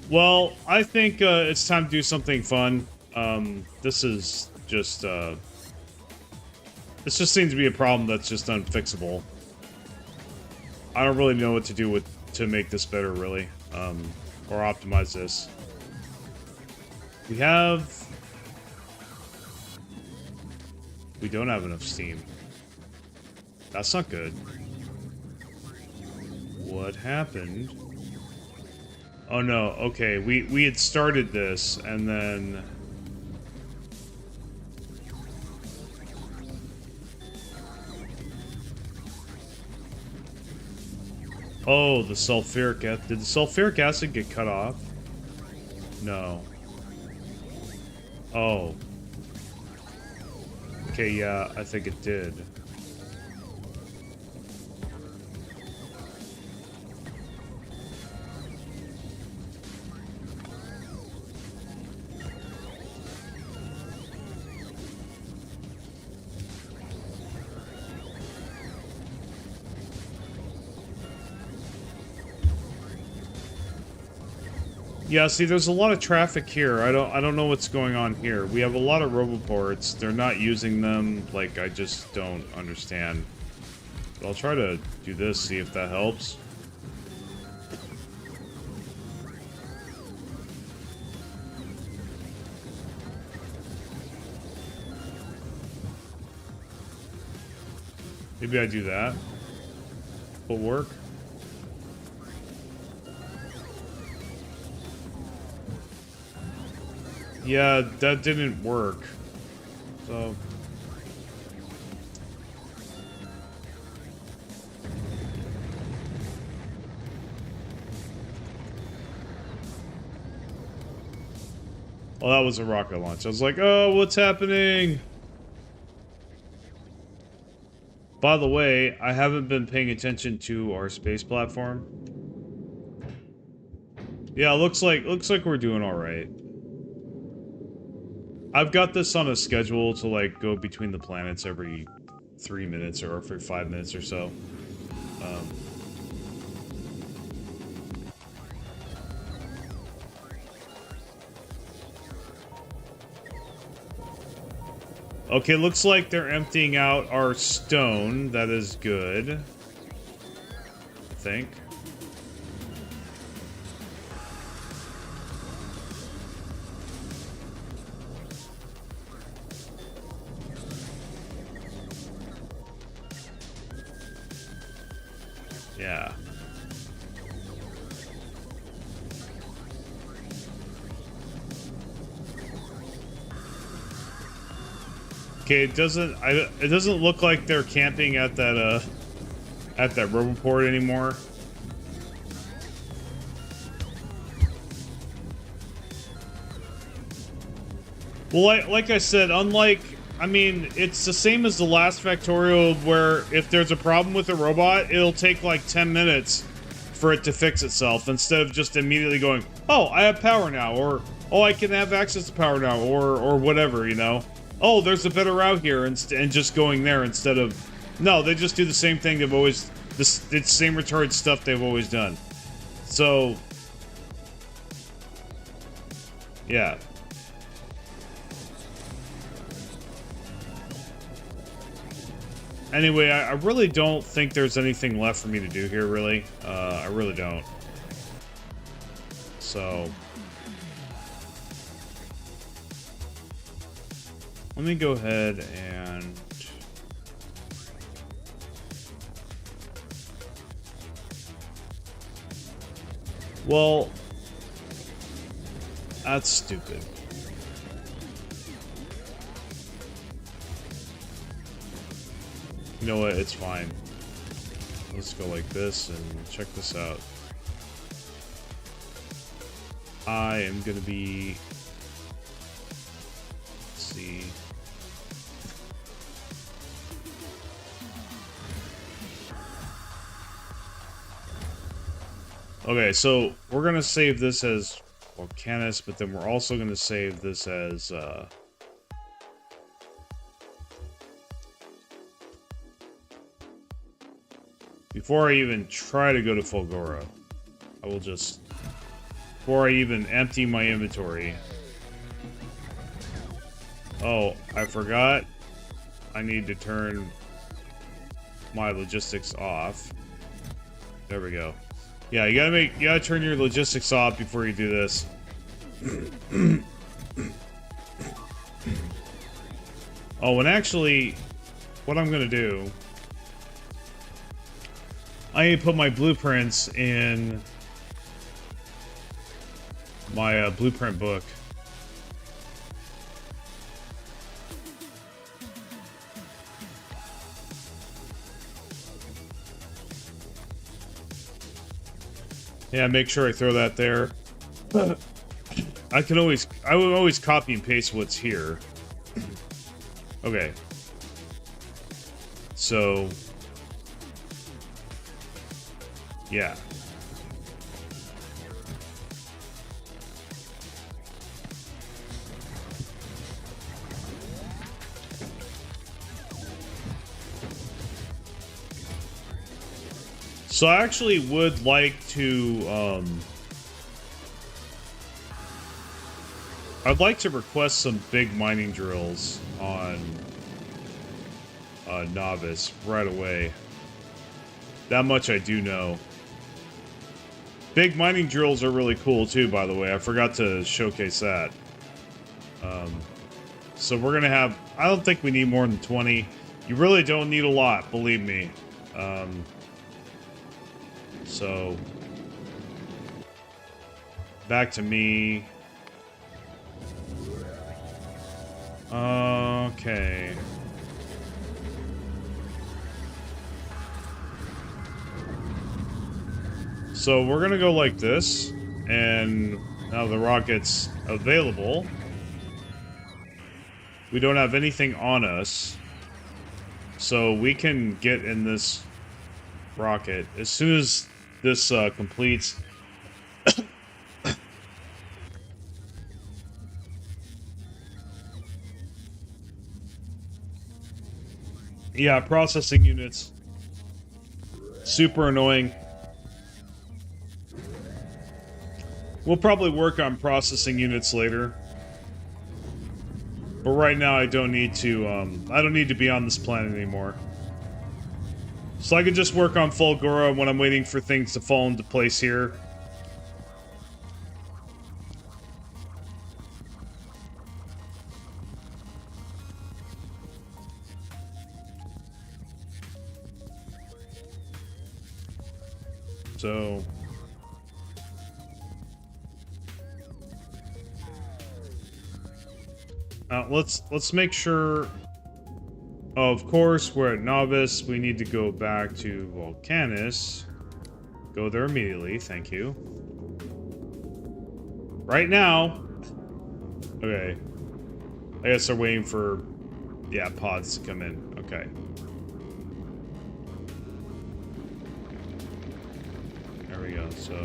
Well, I think it's time to do something fun. This is just this just seems to be a problem that's just unfixable. I don't really know what to do to make this better, really, or optimize this. We don't have enough steam. That's not good. What happened? Oh no, okay, we had started this, and then... Oh, the sulfuric acid. Did the sulfuric acid get cut off? No. Oh. Okay, yeah, I think it did. Yeah, see, there's a lot of traffic here. I don't know what's going on here. We have a lot of roboports. They're not using them. Like, I just don't understand. But I'll try to do this, see if that helps. Maybe I do that. Will work. Yeah, that didn't work. So... Well, that was a rocket launch. I was like, oh, what's happening? By the way, I haven't been paying attention to our space platform. Yeah, looks like we're doing all right. I've got this on a schedule to like go between the planets every 3 minutes or every 5 minutes or so. Okay, looks like they're emptying out our stone. That is good. I think. Yeah. Okay, it doesn't look like they're camping at that roboport anymore. Well, like I said, I mean, it's the same as the last Factorio where if there's a problem with a robot, it'll take like 10 minutes for it to fix itself instead of just immediately going, oh, I have power now, or oh, I can have access to power now, or whatever, you know? Oh, there's a better route here, and just going there instead of... No, they just do the same thing they've always... the same retarded stuff they've always done. So... yeah. Anyway, I really don't think there's anything left for me to do here, really. I really don't. So... let me go ahead and... well... that's stupid. You know what? It's fine. Let's go like this and check this out. I am gonna be... let's see... okay, so we're gonna save this as Volcanus, but then we're also gonna save this as before I even try to go to Fulgora, I will just, before I even empty my inventory. Oh, I forgot. I need to turn my logistics off. There we go. Yeah, you gotta turn your logistics off before you do this. Oh, and actually, what I'm gonna do, I need to put my blueprints in my blueprint book. Yeah, make sure I throw that there. I would always copy and paste what's here. Okay. So, yeah. So I actually would like to, I'd like to request some big mining drills on Novice right away. That much I do know. Big mining drills are really cool too, by the way. I forgot to showcase that. So we're gonna have, I don't think we need more than 20. You really don't need a lot, believe me. So, back to me. Okay. So we're gonna go like this, and now the rocket's available. We don't have anything on us, so we can get in this rocket as soon as this completes. Yeah, processing units. Super annoying. We'll probably work on processing units later. But right now I don't need to, I don't need to be on this planet anymore. So I can just work on Fulgora when I'm waiting for things to fall into place here. So let's make sure. Oh, of course, we're at Novice. We need to go back to Volcanus. Go there immediately, thank you. Right now. Okay. I guess they're waiting for, yeah, pods to come in. Okay. There we go, so.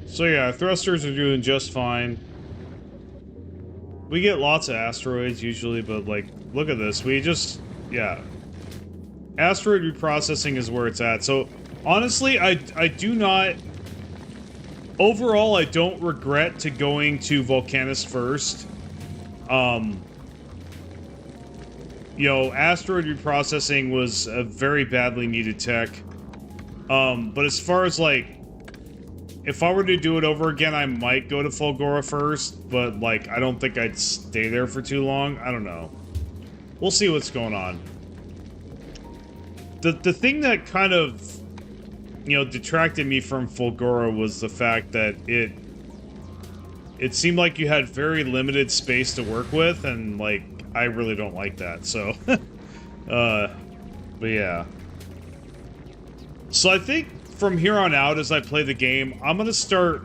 So yeah, thrusters are doing just fine. We get lots of asteroids usually, but like, look at this. We just, yeah. Asteroid reprocessing is where it's at. So honestly, I do not, overall, I don't regret to going to Volcanus first. You know, asteroid reprocessing was a very badly needed tech. But as far as like, if I were to do it over again, I might go to Fulgora first, but, like, I don't think I'd stay there for too long. I don't know. We'll see what's going on. The thing that kind of, you know, detracted me from Fulgora was the fact that it seemed like you had very limited space to work with, and, like, I really don't like that, so. But yeah. So I think from here on out, as I play the game, I'm gonna start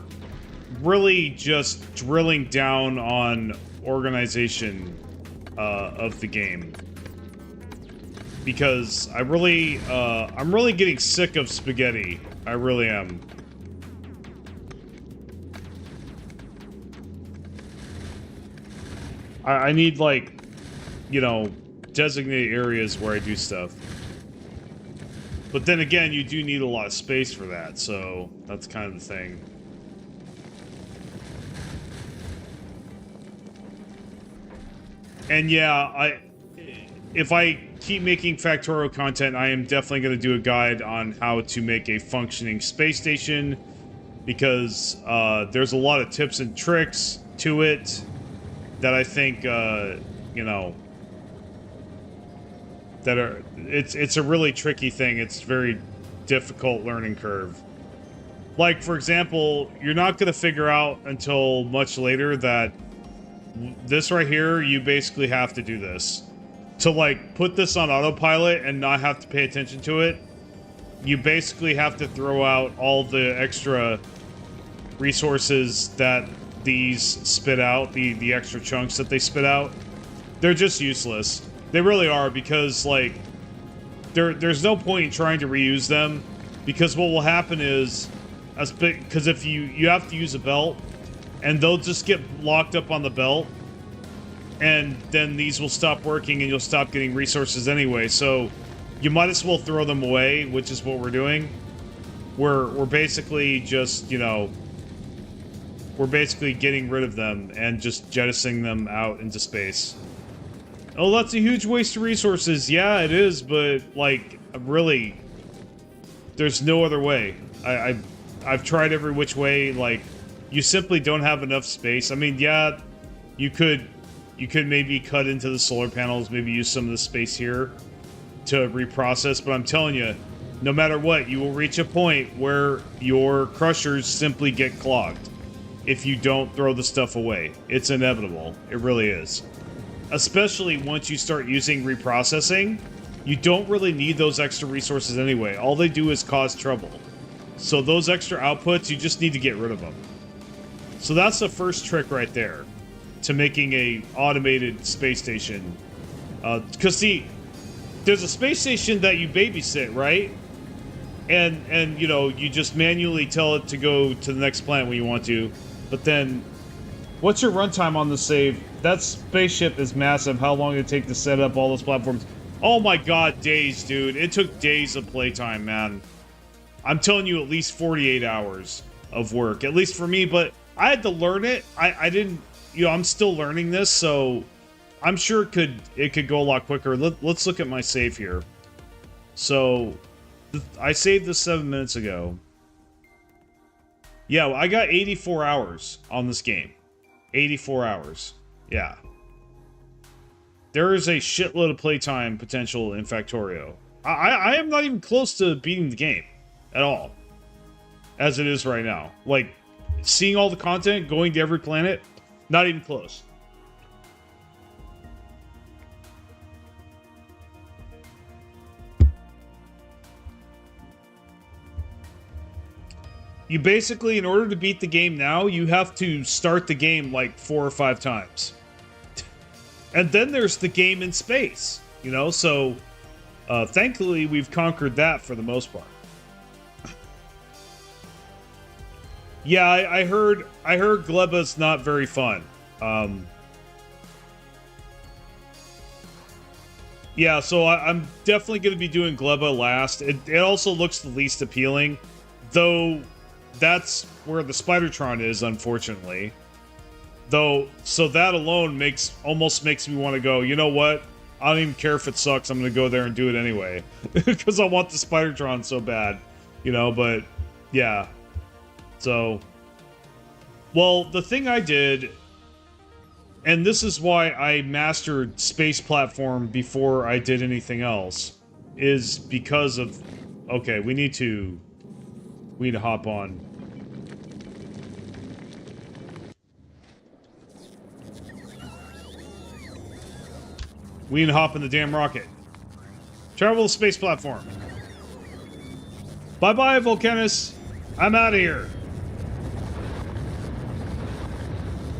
really just drilling down on organization of the game, because I'm really getting sick of spaghetti. I really am. I need, like, you know, designated areas where I do stuff. But then again, you do need a lot of space for that, so that's kind of the thing. And yeah, if I keep making Factorio content, I am definitely going to do a guide on how to make a functioning space station, because there's a lot of tips and tricks to it that I think, you know, that are, it's a really tricky thing. It's very difficult learning curve. Like, for example, you're not going to figure out until much later that this right here, you basically have to do this. To, like, put this on autopilot and not have to pay attention to it, you basically have to throw out all the extra resources that these spit out, the extra chunks that they spit out. They're just useless. They really are, because, like, there's no point in trying to reuse them, because what will happen is, because if you have to use a belt, and they'll just get locked up on the belt, and then these will stop working and you'll stop getting resources anyway, so you might as well throw them away, which is what we're doing. We're basically just, you know, we're basically getting rid of them and just jettisoning them out into space. Oh, that's a huge waste of resources. Yeah, it is, but, like, really, there's no other way. I've tried every which way. Like, you simply don't have enough space. I mean, yeah, you could maybe cut into the solar panels, maybe use some of the space here to reprocess, but I'm telling you, no matter what, you will reach a point where your crushers simply get clogged if you don't throw the stuff away. It's inevitable. It really is. Especially once you start using reprocessing, you don't really need those extra resources anyway. All they do is cause trouble. So those extra outputs, you just need to get rid of them. So that's the first trick right there to making a automated space station. Because see, there's a space station that you babysit, right? And you know, you just manually tell it to go to the next planet when you want to. But then, what's your runtime on the save? That spaceship is massive. How long did it take to set up all those platforms? Oh my god, days, dude. It took days of playtime, man. I'm telling you, at least 48 hours of work. At least for me, but I had to learn it. I didn't, you know, I'm still learning this, so I'm sure it could go a lot quicker. Let's look at my save here. So, I saved this 7 minutes ago. Yeah, well, I got 84 hours on this game. 84 hours. Yeah. There is a shitload of playtime potential in Factorio. I am not even close to beating the game. At all. As it is right now. Like, seeing all the content, going to every planet, not even close. You basically, in order to beat the game now, you have to start the game like 4 or 5 times. And then there's the game in space, you know? So, thankfully, we've conquered that for the most part. Yeah, I heard Gleba's not very fun. Yeah, so I'm definitely going to be doing Gleba last. It also looks the least appealing, though that's where the Spidertron is, unfortunately. Though, so that alone almost makes me want to go, you know what? I don't even care if it sucks, I'm going to go there and do it anyway. Because I want the Spidertron so bad, you know, but yeah. So, well, the thing I did, and this is why I mastered Space Platform before I did anything else, is because of... Okay, we need to hop on. We need to hop in the damn rocket. Travel the Space Platform. Bye-bye, Volcanus. I'm out of here.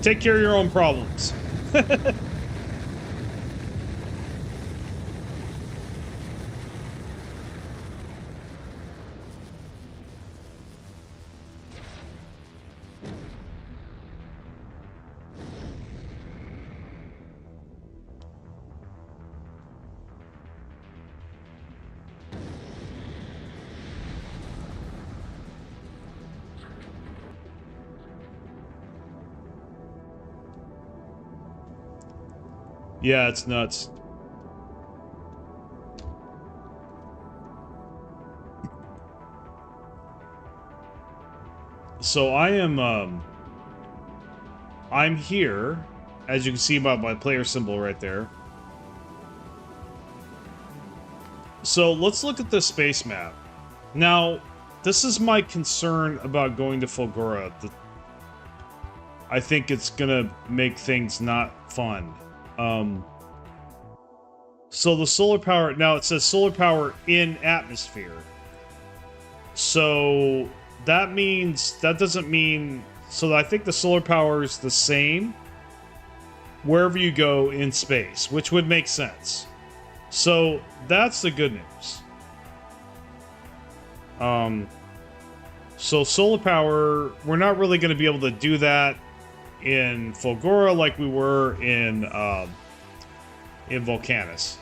Take care of your own problems. Yeah, it's nuts. So I'm here, as you can see by my player symbol right there. So let's look at the space map. Now, this is my concern about going to Fulgora. I think it's gonna make things not fun. So the solar power, now it says solar power in atmosphere. So that doesn't mean, so I think the solar power is the same wherever you go in space, which would make sense. So that's the good news. So solar power, we're not really going to be able to do that in Fulgora like we were in Volcanus.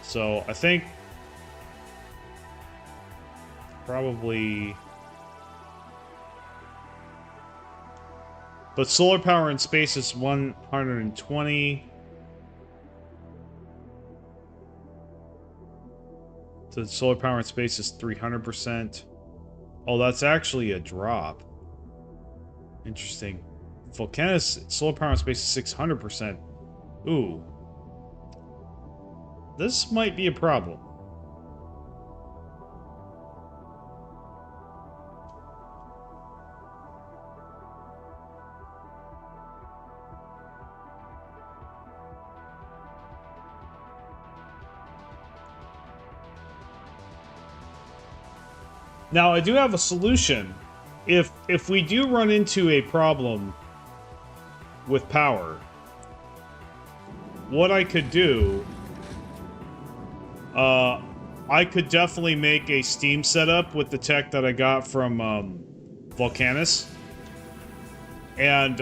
So I think probably, but solar power in space is 120. So solar power in space is 300%. Oh, that's actually a drop. Interesting. Volcanus, solar power in space is 600%. Ooh. This might be a problem. Now, I do have a solution. If we do run into a problem with power, what I could do, I could definitely make a Steam setup with the tech that I got from Volcanus, and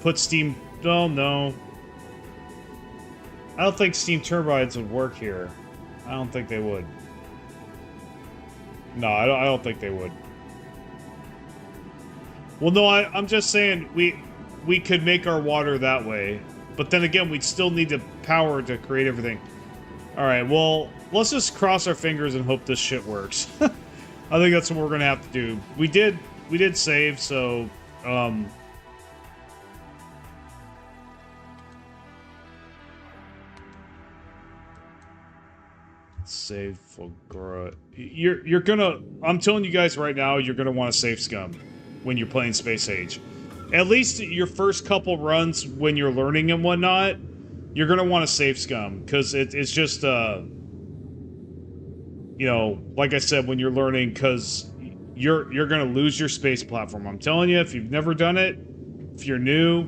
put Steam. Oh no, I don't think steam turbines would work here. I don't think they would. No, I don't think they would. Well, no, I'm just saying we could make our water that way, but then again, we'd still need the power to create everything. All right, well, let's just cross our fingers and hope this shit works. I think that's what we're gonna have to do. We did save, so save Fulgora. You're gonna, I'm telling you guys right now, you're gonna want to save scum when you're playing Space Age. At least your first couple runs when you're learning and whatnot, you're gonna want to save scum, because it's just you know, like I said, when you're learning, because you're gonna lose your space platform. I'm telling you, if you've never done it, if you're new,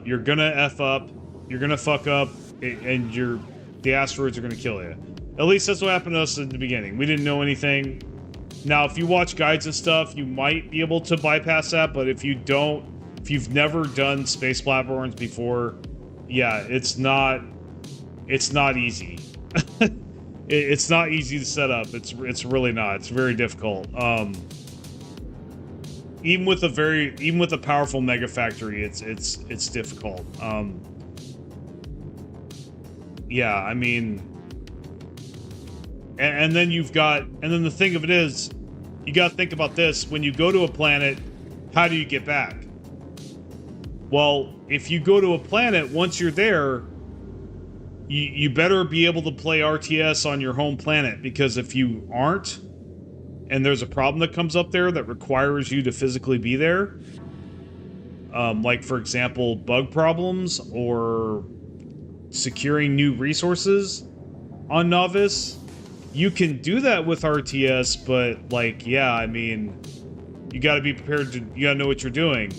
you're gonna F up, you're gonna fuck up, and the asteroids are gonna kill you. At least that's what happened to us in the beginning. We didn't know anything. Now, if you watch guides and stuff, you might be able to bypass that, but if you don't, if you've never done space platforms before, yeah, it's not easy. It's not easy to set up. It's really not. It's very difficult. Even with a powerful mega factory, it's difficult. Yeah, I mean, and then then the thing of it is, you got to think about this. When you go to a planet, how do you get back? Well, if you go to a planet, once you're there, you better be able to play RTS on your home planet, because if you aren't, and there's a problem that comes up there that requires you to physically be there, like, for example, bug problems or securing new resources on Novice, you can do that with RTS, but, like, yeah, I mean, you gotta be prepared to, you gotta know what you're doing,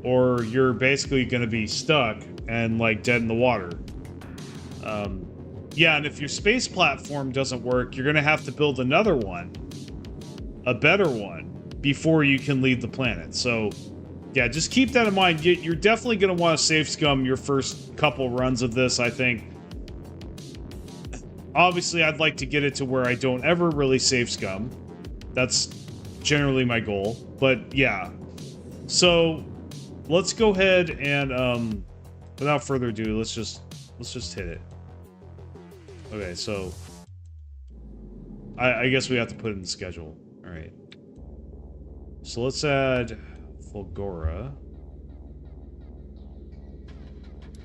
or you're basically gonna be stuck and, like, dead in the water. Yeah, and if your space platform doesn't work, you're gonna have to build another one, a better one, before you can leave the planet. So, yeah, just keep that in mind. You're definitely gonna want to save scum your first couple runs of this, I think. Obviously, I'd like to get it to where I don't ever really save scum. That's generally my goal. But, yeah. So, let's go ahead and, without further ado, let's just hit it. Okay, so I guess we have to put it in the schedule. All right. So let's add Fulgora,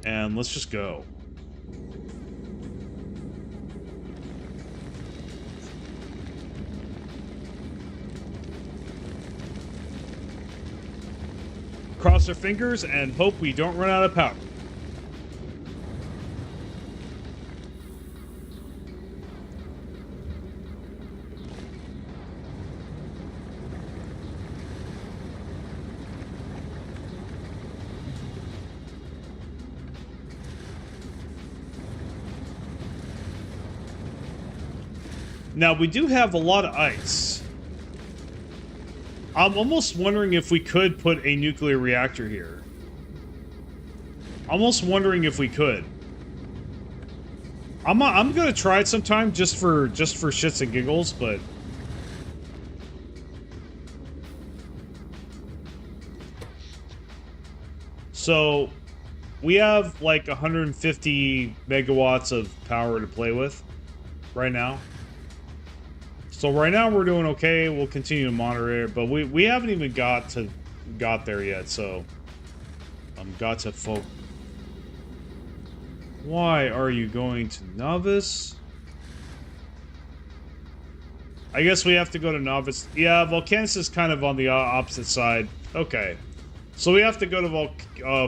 and let's just go. Cross our fingers and hope we don't run out of power. Now, we do have a lot of ice. I'm almost wondering if we could put a nuclear reactor here. Almost wondering if we could. I'm gonna try it sometime just for shits and giggles, but so we have like 150 megawatts of power to play with right now. So right now we're doing okay. We'll continue to monitor it, but we haven't even got there yet. So got to folk. Why are you going to Novice? I guess we have to go to Novice. Yeah, Volcanus is kind of on the opposite side. Okay. So we have to go to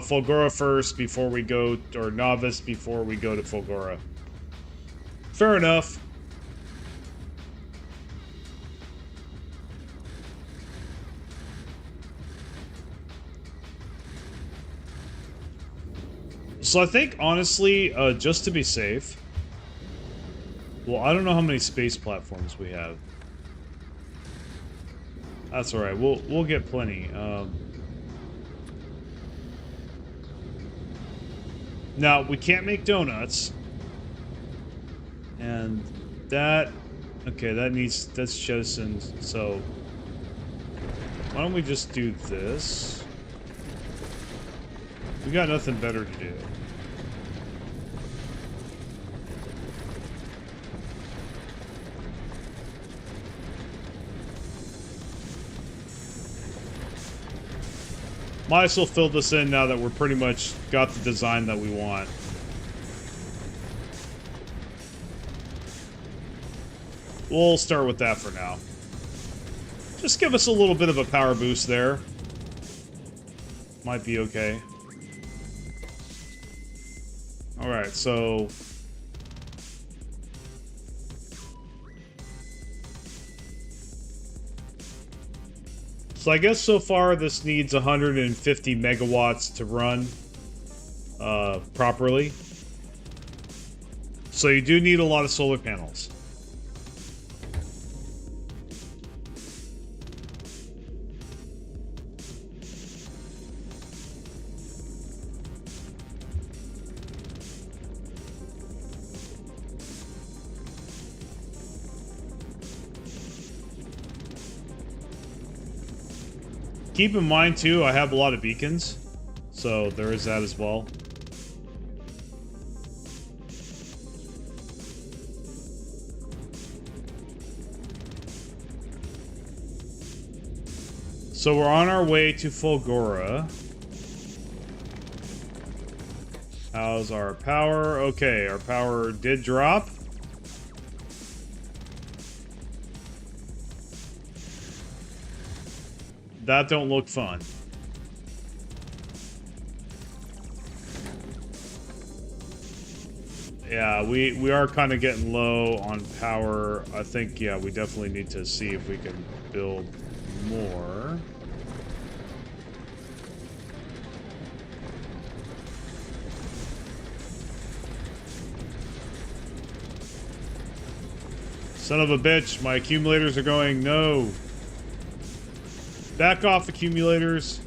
Fulgora first before we go, or Novice before we go to Fulgora. Fair enough. So I think, honestly, just to be safe... Well, I don't know how many space platforms we have. That's alright, we'll get plenty. Now, we can't make donuts. And that... Okay, that's jettisoned, so... Why don't we just do this? We got nothing better to do. Might as well fill this in now that we're pretty much got the design that we want. We'll start with that for now. Just give us a little bit of a power boost there. Might be okay. Alright, so... So I guess so far this needs 150 megawatts to run properly. So you do need a lot of solar panels. Keep in mind, too, I have a lot of beacons, so there is that as well. So we're on our way to Fulgora. How's our power? Okay, our power did drop. That don't look fun. Yeah, we are kind of getting low on power. I think, yeah, we definitely need to see if we can build more. Son of a bitch, my accumulators are going, no. Back off, accumulators.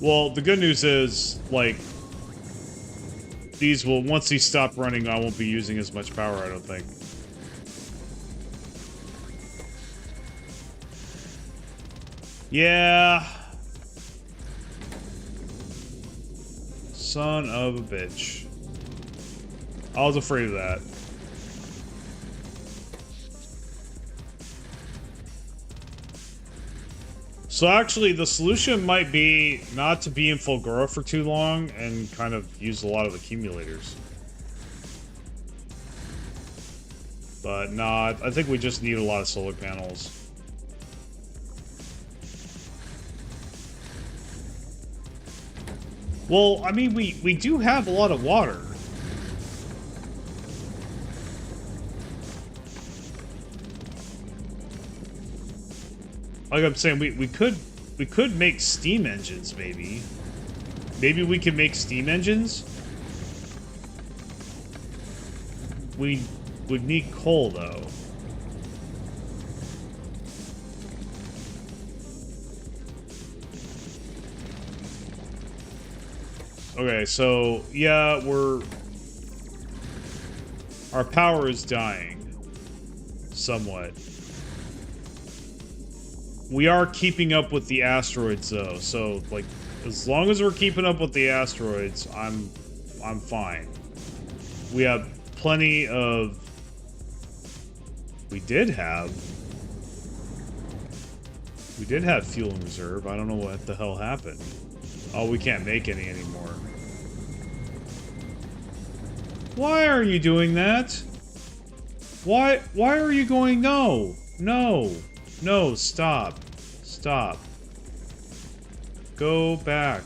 Well, the good news is, like, these will, once these stop running, I won't be using as much power, I don't think. Yeah. Son of a bitch. I was afraid of that. So actually, the solution might be not to be in Fulgora for too long and kind of use a lot of accumulators. But nah, I think we just need a lot of solar panels. Well, I mean, we do have a lot of water. Like I'm saying, we could make steam engines, maybe. Maybe we can make steam engines? We would need coal, though. Okay, so, yeah, our power is dying. Somewhat. We are keeping up with the asteroids, though, so, like, as long as we're keeping up with the asteroids, I'm fine. We have plenty of... We did have fuel in reserve. I don't know what the hell happened. Oh, we can't make any anymore. Why are you doing that? Why are you going no? No. No, stop. Stop. Go back.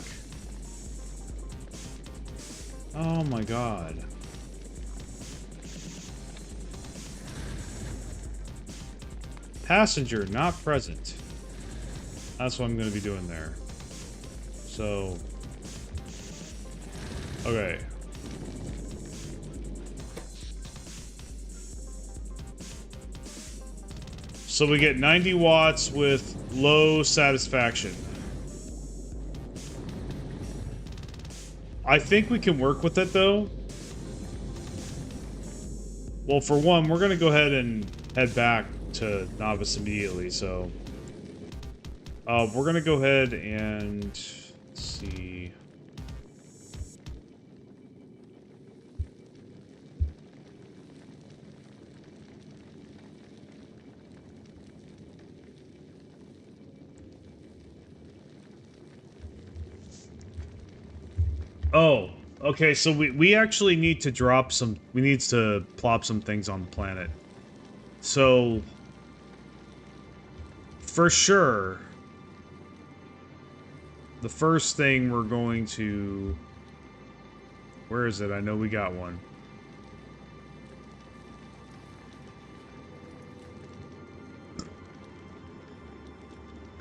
Oh my god. Passenger not present. That's what I'm going to be doing there. So... Okay. So we get 90 watts with low satisfaction. I think we can work with it, though. Well, for one, we're going to go ahead and head back to Novice immediately, so... we're going to go ahead and... Let's see... Oh, okay, so we actually need to drop some... We need to plop some things on the planet. So... For sure... The first thing we're going to... Where is it? I know we got one.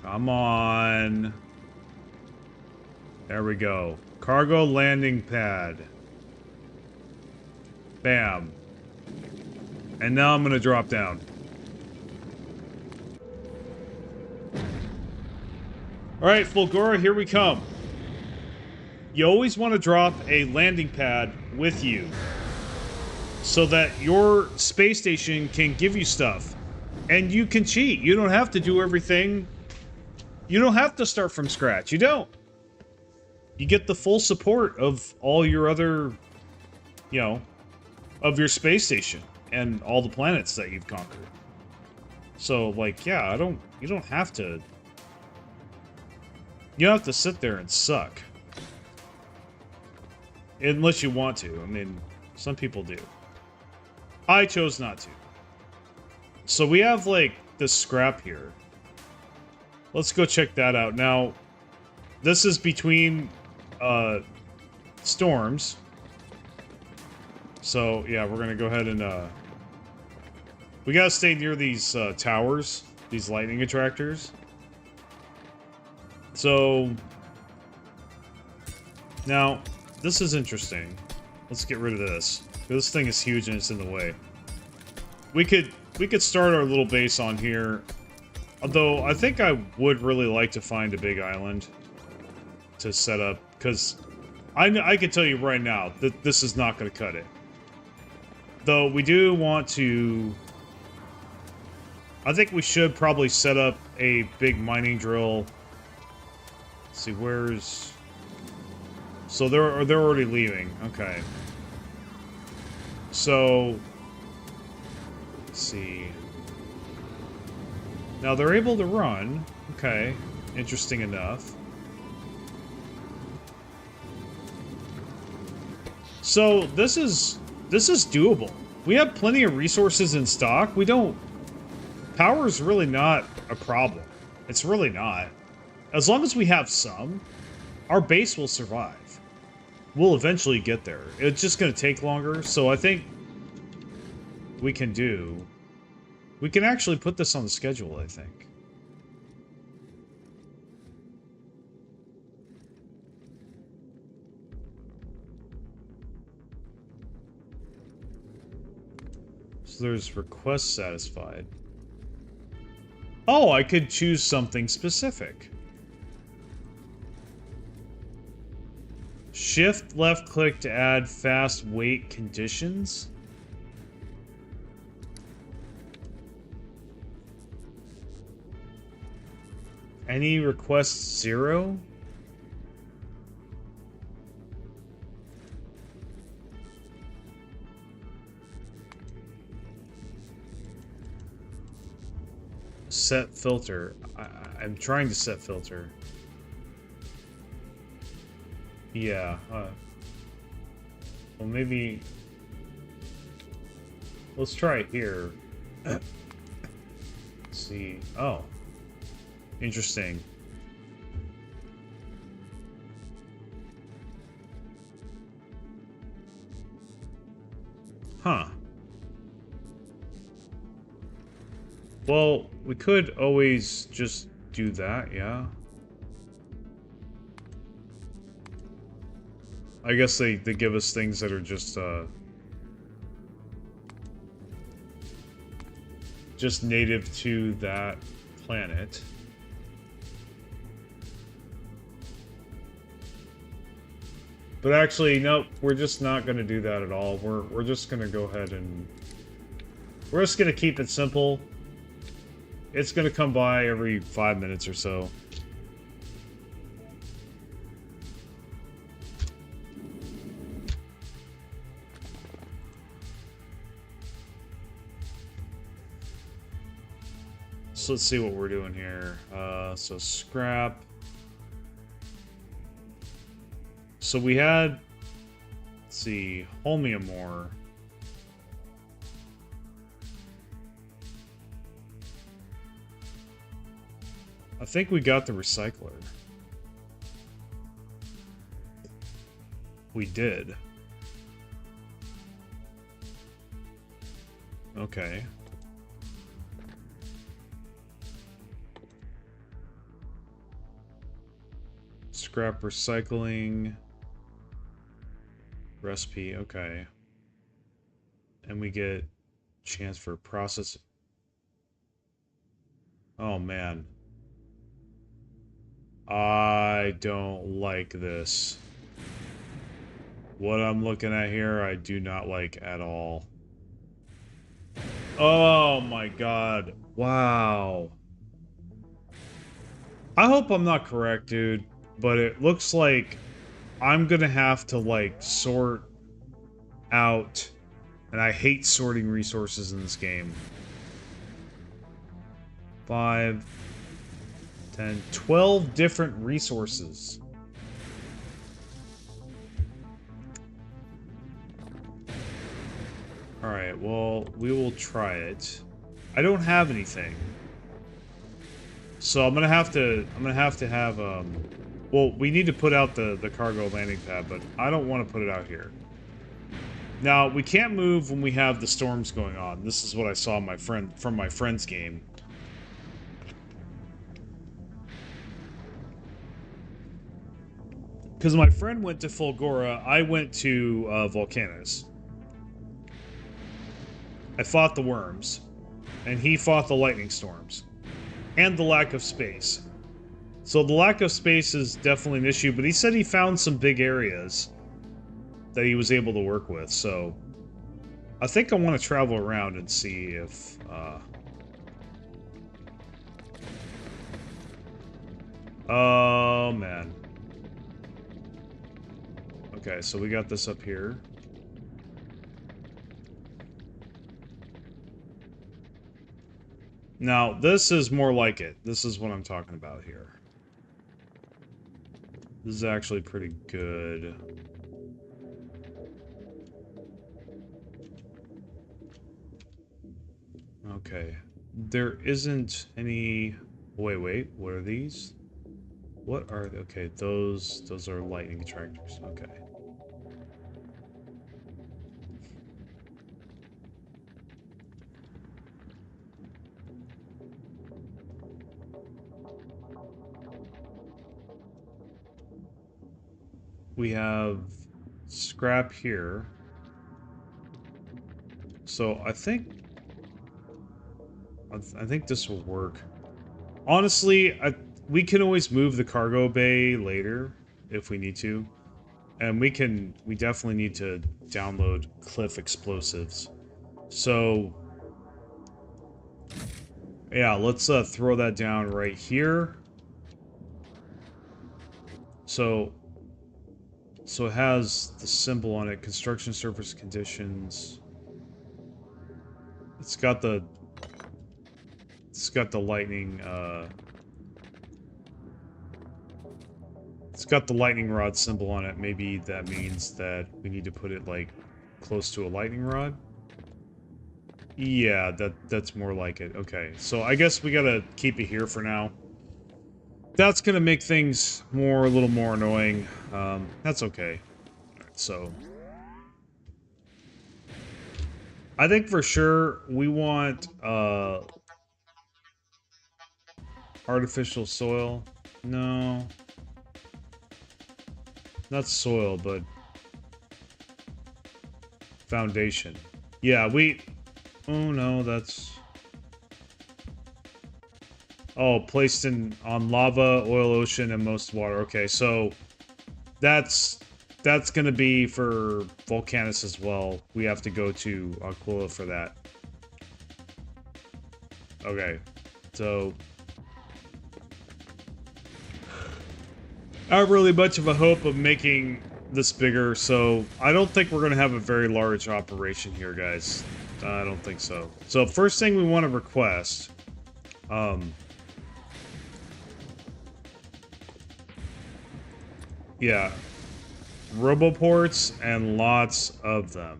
Come on. There we go. Cargo landing pad. Bam. And now I'm gonna drop down. Alright, Fulgora, here we come. You always want to drop a landing pad with you, so that your space station can give you stuff. And you can cheat. You don't have to do everything. You don't have to start from scratch. You don't. You get the full support of all your other, you know, of your space station and all the planets that you've conquered. So, like, yeah, you don't have to... You don't have to sit there and suck. Unless you want to. I mean, some people do. I chose not to. So we have, like, this scrap here. Let's go check that out. Now, this is between, storms. So, yeah, we're gonna go ahead and, we gotta stay near these, towers. These lightning attractors. So... Now, this is interesting. Let's get rid of this. This thing is huge and it's in the way. We could start our little base on here. Although, I think I would really like to find a big island to set up, because I can tell you right now that this is not going to cut it. Though, we do want to... I think we should probably set up a big mining drill. Let's see, where's... So they're already leaving. Okay. So... Let's see... Now, they're able to run. Okay. Interesting enough. So, this is doable. We have plenty of resources in stock. We don't... Power is really not a problem. It's really not. As long as we have some, our base will survive. We'll eventually get there. It's just going to take longer, so I think we can do... We can actually put this on the schedule, I think. So there's request satisfied. Oh, I could choose something specific. Shift left click to add fast wait conditions. Any requests 0? Set filter. I'm trying to set filter. Yeah. Well, maybe... Let's try it here. Let's see. Oh. Interesting. Huh. Well, we could always just do that, yeah. I guess they give us things that are just native to that planet. But actually, nope, we're just not going to do that at all. We're just going to go ahead and... We're just going to keep it simple. It's going to come by every 5 minutes or so. So let's see what we're doing here. So scrap. So we had, let's see, holmium ore. I think we got the recycler. We did. Okay. Scrap recycling. Recipe, okay. And we get chance for process. Oh man. I don't like this. What I'm looking at here, I do not like at all. Oh my god. Wow. I hope I'm not correct, dude, but it looks like I'm gonna have to, like, sort out... And I hate sorting resources in this game. 5, 10, 12 different resources. Alright, well, we will try it. I don't have anything. So I'm gonna have to have, well, we need to put out the cargo landing pad, but I don't want to put it out here. Now, we can't move when we have the storms going on. This is what I saw from my friend's game. Because my friend went to Fulgora, I went to Volcanus. I fought the worms, and he fought the lightning storms, and the lack of space. So the lack of space is definitely an issue, but he said he found some big areas that he was able to work with, so I think I want to travel around and see if oh man. Okay, so we got this up here. Now, this is more like it. This is what I'm talking about here. This is actually pretty good. Okay. There isn't any... Wait, what are these? What are... Okay, those are lightning tractors. Okay. We have scrap here. So I think I think this will work. Honestly, we can always move the cargo bay later if we need to. And we definitely need to download cliff explosives. So, yeah, let's throw that down right here. So it has the symbol on it, construction surface conditions. It's got the lightning, it's got the lightning rod symbol on it. Maybe that means that we need to put it, like, close to a lightning rod? Yeah, that's more like it. Okay, so I guess we gotta keep it here for now. That's gonna make things a little more annoying. That's okay. So I think for sure we want artificial soil. No. Not soil, but foundation. Yeah, oh no, that's... Oh, placed on lava, oil, ocean, and most water. Okay, so that's gonna be for Volcanus as well. We have to go to Aquila for that. Okay, so not really much of a hope of making this bigger, so I don't think we're gonna have a very large operation here, guys. I don't think so. So first thing we want to request, yeah, roboports and lots of them.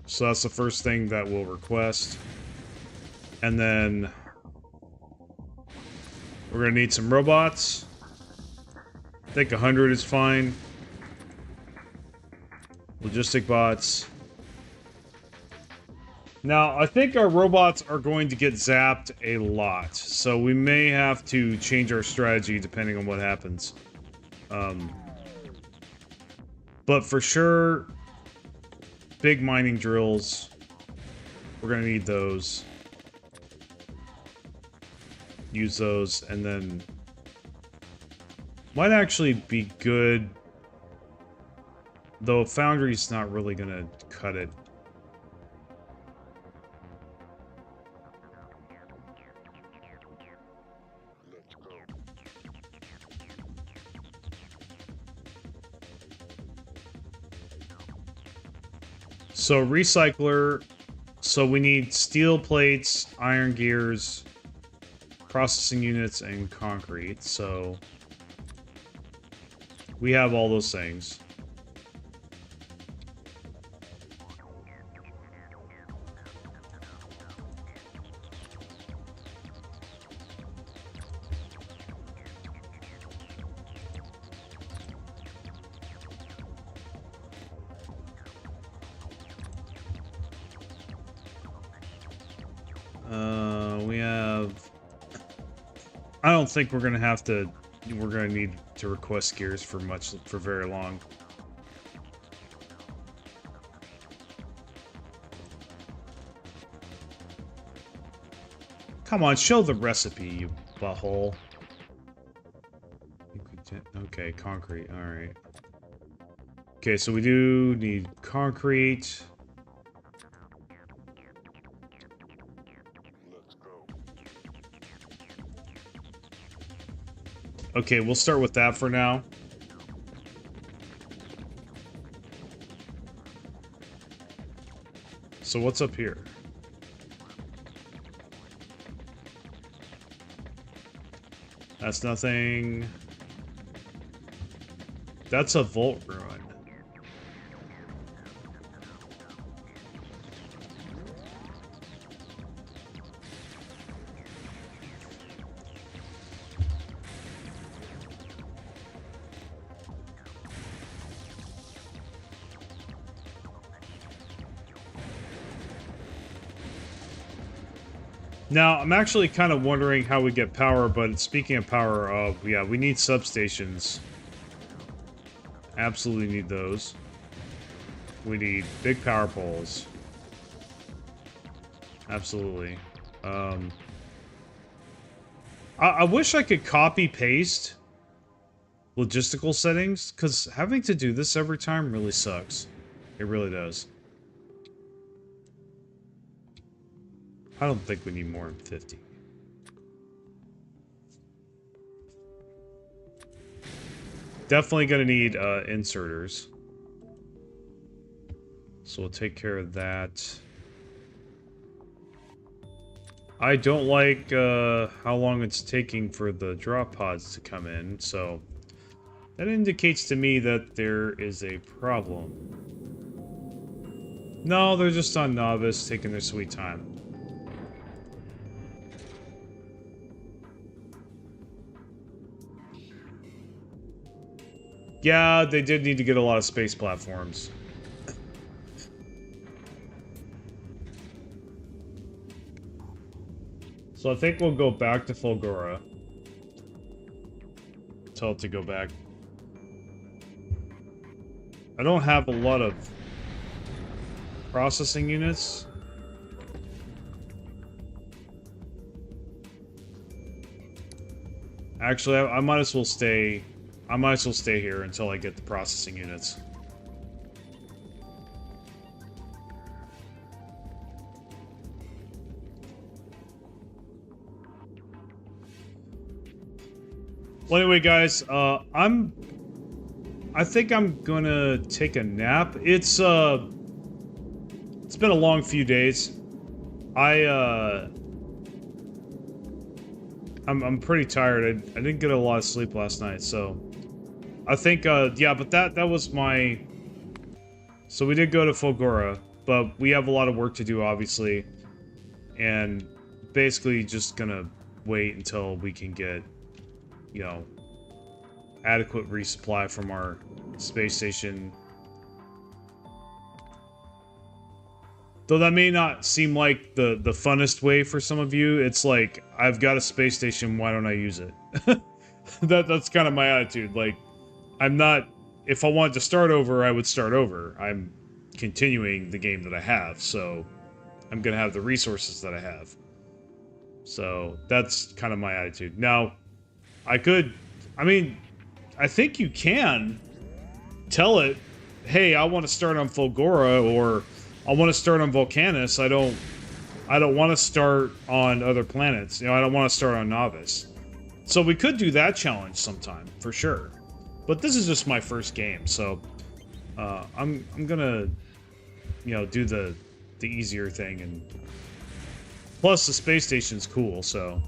So that's the first thing that we'll request. And then we're gonna need some robots. I think 100 is fine. Logistic bots. Now, I think our robots are going to get zapped a lot, so we may have to change our strategy depending on what happens. But for sure, big mining drills, we're gonna need those. Use those, and then might actually be good, though Foundry's not really gonna cut it. So recycler, so we need steel plates, iron gears, processing units, and concrete. So we have all those things. We have... I don't think we're gonna have to... We're gonna need to request gears for very long. Come on, show the recipe, you butthole. Okay, concrete, alright. Okay, so we do need concrete. Okay, we'll start with that for now. So what's up here? That's nothing. That's a vault ruin. Now, I'm actually kind of wondering how we get power, but speaking of power, yeah, we need substations. Absolutely need those. We need big power poles. Absolutely. I wish I could copy paste logistical settings, because having to do this every time really sucks. It really does. I don't think we need more than 50. Definitely gonna need inserters. So we'll take care of that. I don't like how long it's taking for the drop pods to come in, so that indicates to me that there is a problem. No, they're just on novice, taking their sweet time. Yeah, they did need to get a lot of space platforms. So I think we'll go back to Fulgora. Tell it to go back. I don't have a lot of processing units. Actually, I might as well stay. I might as well stay here until I get the processing units. Well, anyway, guys, I think I'm gonna take a nap. It's been a long few days. I'm pretty tired. I didn't get a lot of sleep last night, so I think yeah, but that was my. So we did go to Fulgora, but we have a lot of work to do, obviously, and basically just gonna wait until we can get, you know, adequate resupply from our space station. Though that may not seem like the funnest way for some of you, it's like, I've got a space station, why don't I use it? That's kind of my attitude. Like, I'm not... If I wanted to start over, I would start over. I'm continuing the game that I have, so I'm gonna have the resources that I have. So, that's kind of my attitude. Now, I could... I mean, I think you can tell it, hey, I want to start on Fulgora, or I want to start on Volcanus. I don't want to start on other planets. You know, I don't want to start on Novice. So we could do that challenge sometime, for sure. But this is just my first game, so I'm gonna, you know, do the easier thing, and plus the space station's cool. So,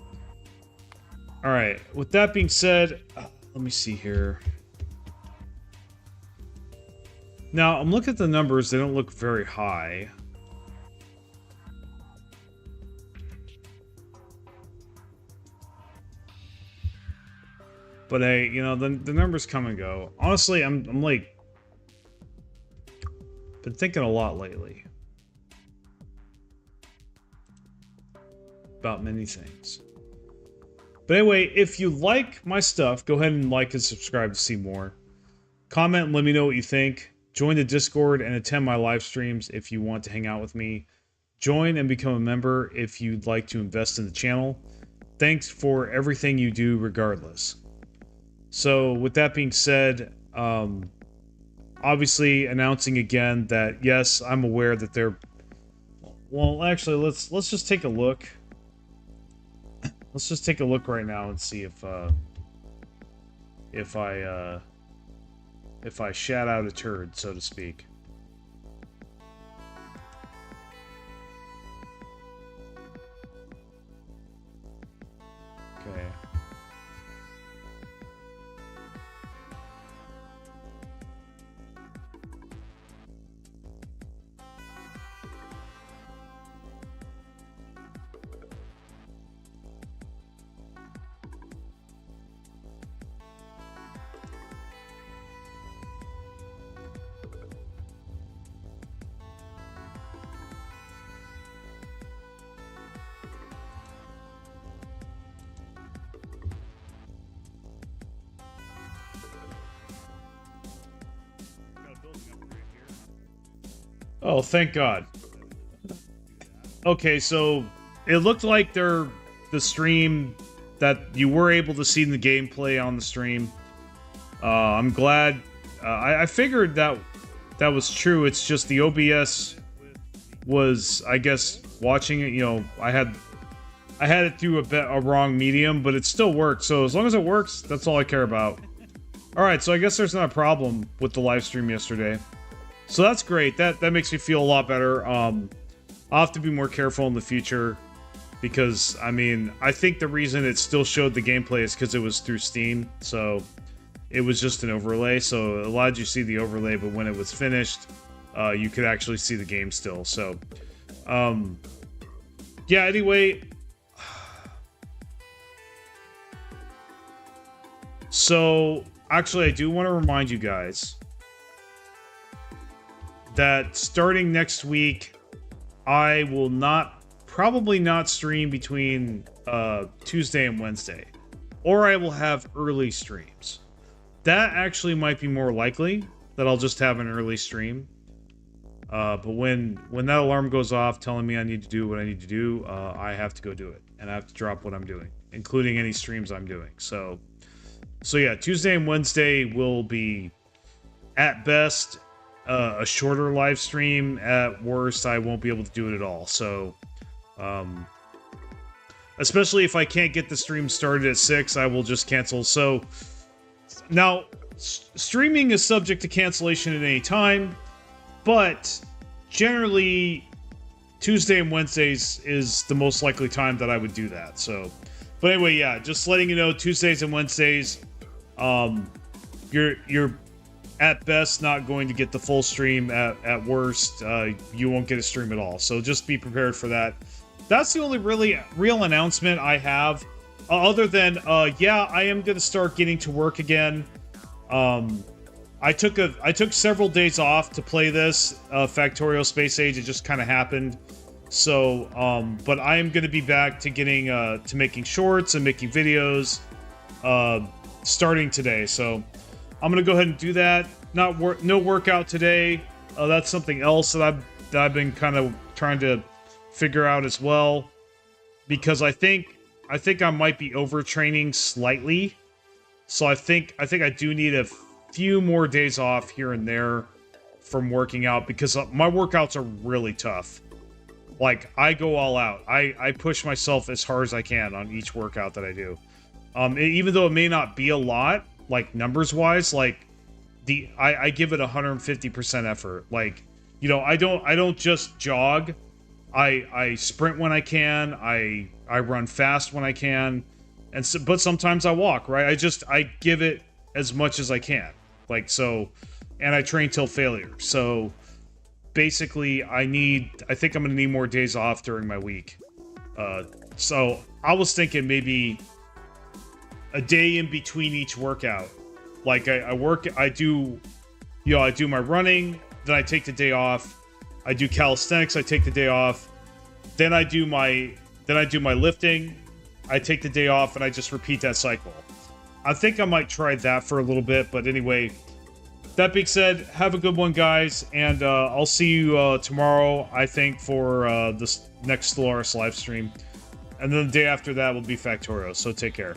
all right. With that being said, let me see here. Now, I'm looking at the numbers, they don't look very high. But hey, you know, the numbers come and go. Honestly, I'm like... been thinking a lot lately. About many things. But anyway, if you like my stuff, go ahead and like and subscribe to see more. Comment and let me know what you think. Join the Discord and attend my live streams if you want to hang out with me. Join and become a member if you'd like to invest in the channel. Thanks for everything you do regardless. So with that being said, obviously announcing again that yes, I'm aware that they're... Well, actually, let's just take a look. Let's just take a look right now and see if I shat out a turd, so to speak. Okay. Oh, thank God. Okay, so it looked like the stream that you were able to see the gameplay on the stream. I'm glad. I figured that was true. It's just the OBS was, I guess, watching it. You know, I had it through a wrong medium, but it still worked. So as long as it works, that's all I care about. All right, so I guess there's not a problem with the live stream yesterday. So that's great. That makes me feel a lot better. I'll have to be more careful in the future because, I mean, I think the reason it still showed the gameplay is because it was through Steam. So it was just an overlay. So it allowed you to see the overlay, but when it was finished, you could actually see the game still. So, yeah, anyway. So, actually, I do want to remind you guys that starting next week, I will probably not stream between Tuesday and Wednesday, or I will have early streams. That actually might be more likely that I'll just have an early stream. But when that alarm goes off telling me I need to do what I need to do, I have to go do it, and I have to drop what I'm doing, including any streams I'm doing. So yeah, Tuesday and Wednesday will be, at best, a shorter live stream. At worst, I won't be able to do it at all. So, especially if I can't get the stream started at 6, I will just cancel. So, now, streaming is subject to cancellation at any time, but generally, Tuesday and Wednesdays is the most likely time that I would do that. So, but anyway, yeah, just letting you know, Tuesdays and Wednesdays, you're at best not going to get the full stream. At worst, you won't get a stream at all. So just be prepared for that. That's the only real announcement I have. Other than, yeah, I am going to start getting to work again. I took several days off to play this Factorio Space Age. It just kind of happened. So, but I am going to be back to getting to making shorts and making videos starting today. So I'm going to go ahead and do that. No workout today. That's something else that I've been kind of trying to figure out as well, because I think I might be overtraining slightly. So I think I do need a few more days off here and there from working out, because my workouts are really tough. Like, I go all out. I push myself as hard as I can on each workout that I do. Even though it may not be a lot, like numbers wise, like I give it 150% effort. Like, you know, I don't just jog. I sprint when I can. I run fast when I can, but sometimes I walk. Right? I give it as much as I can. Like, so, and I train till failure. So basically, I think I'm gonna need more days off during my week. So I was thinking maybe a day in between each workout. Like, I do my running, then I take the day off. I do calisthenics, I take the day off. Then I do my lifting, I take the day off, and I just repeat that cycle. I think I might try that for a little bit, but anyway, that being said, have a good one, guys, and I'll see you tomorrow, I think, for this next Stellaris live stream. And then the day after that will be Factorio, so take care.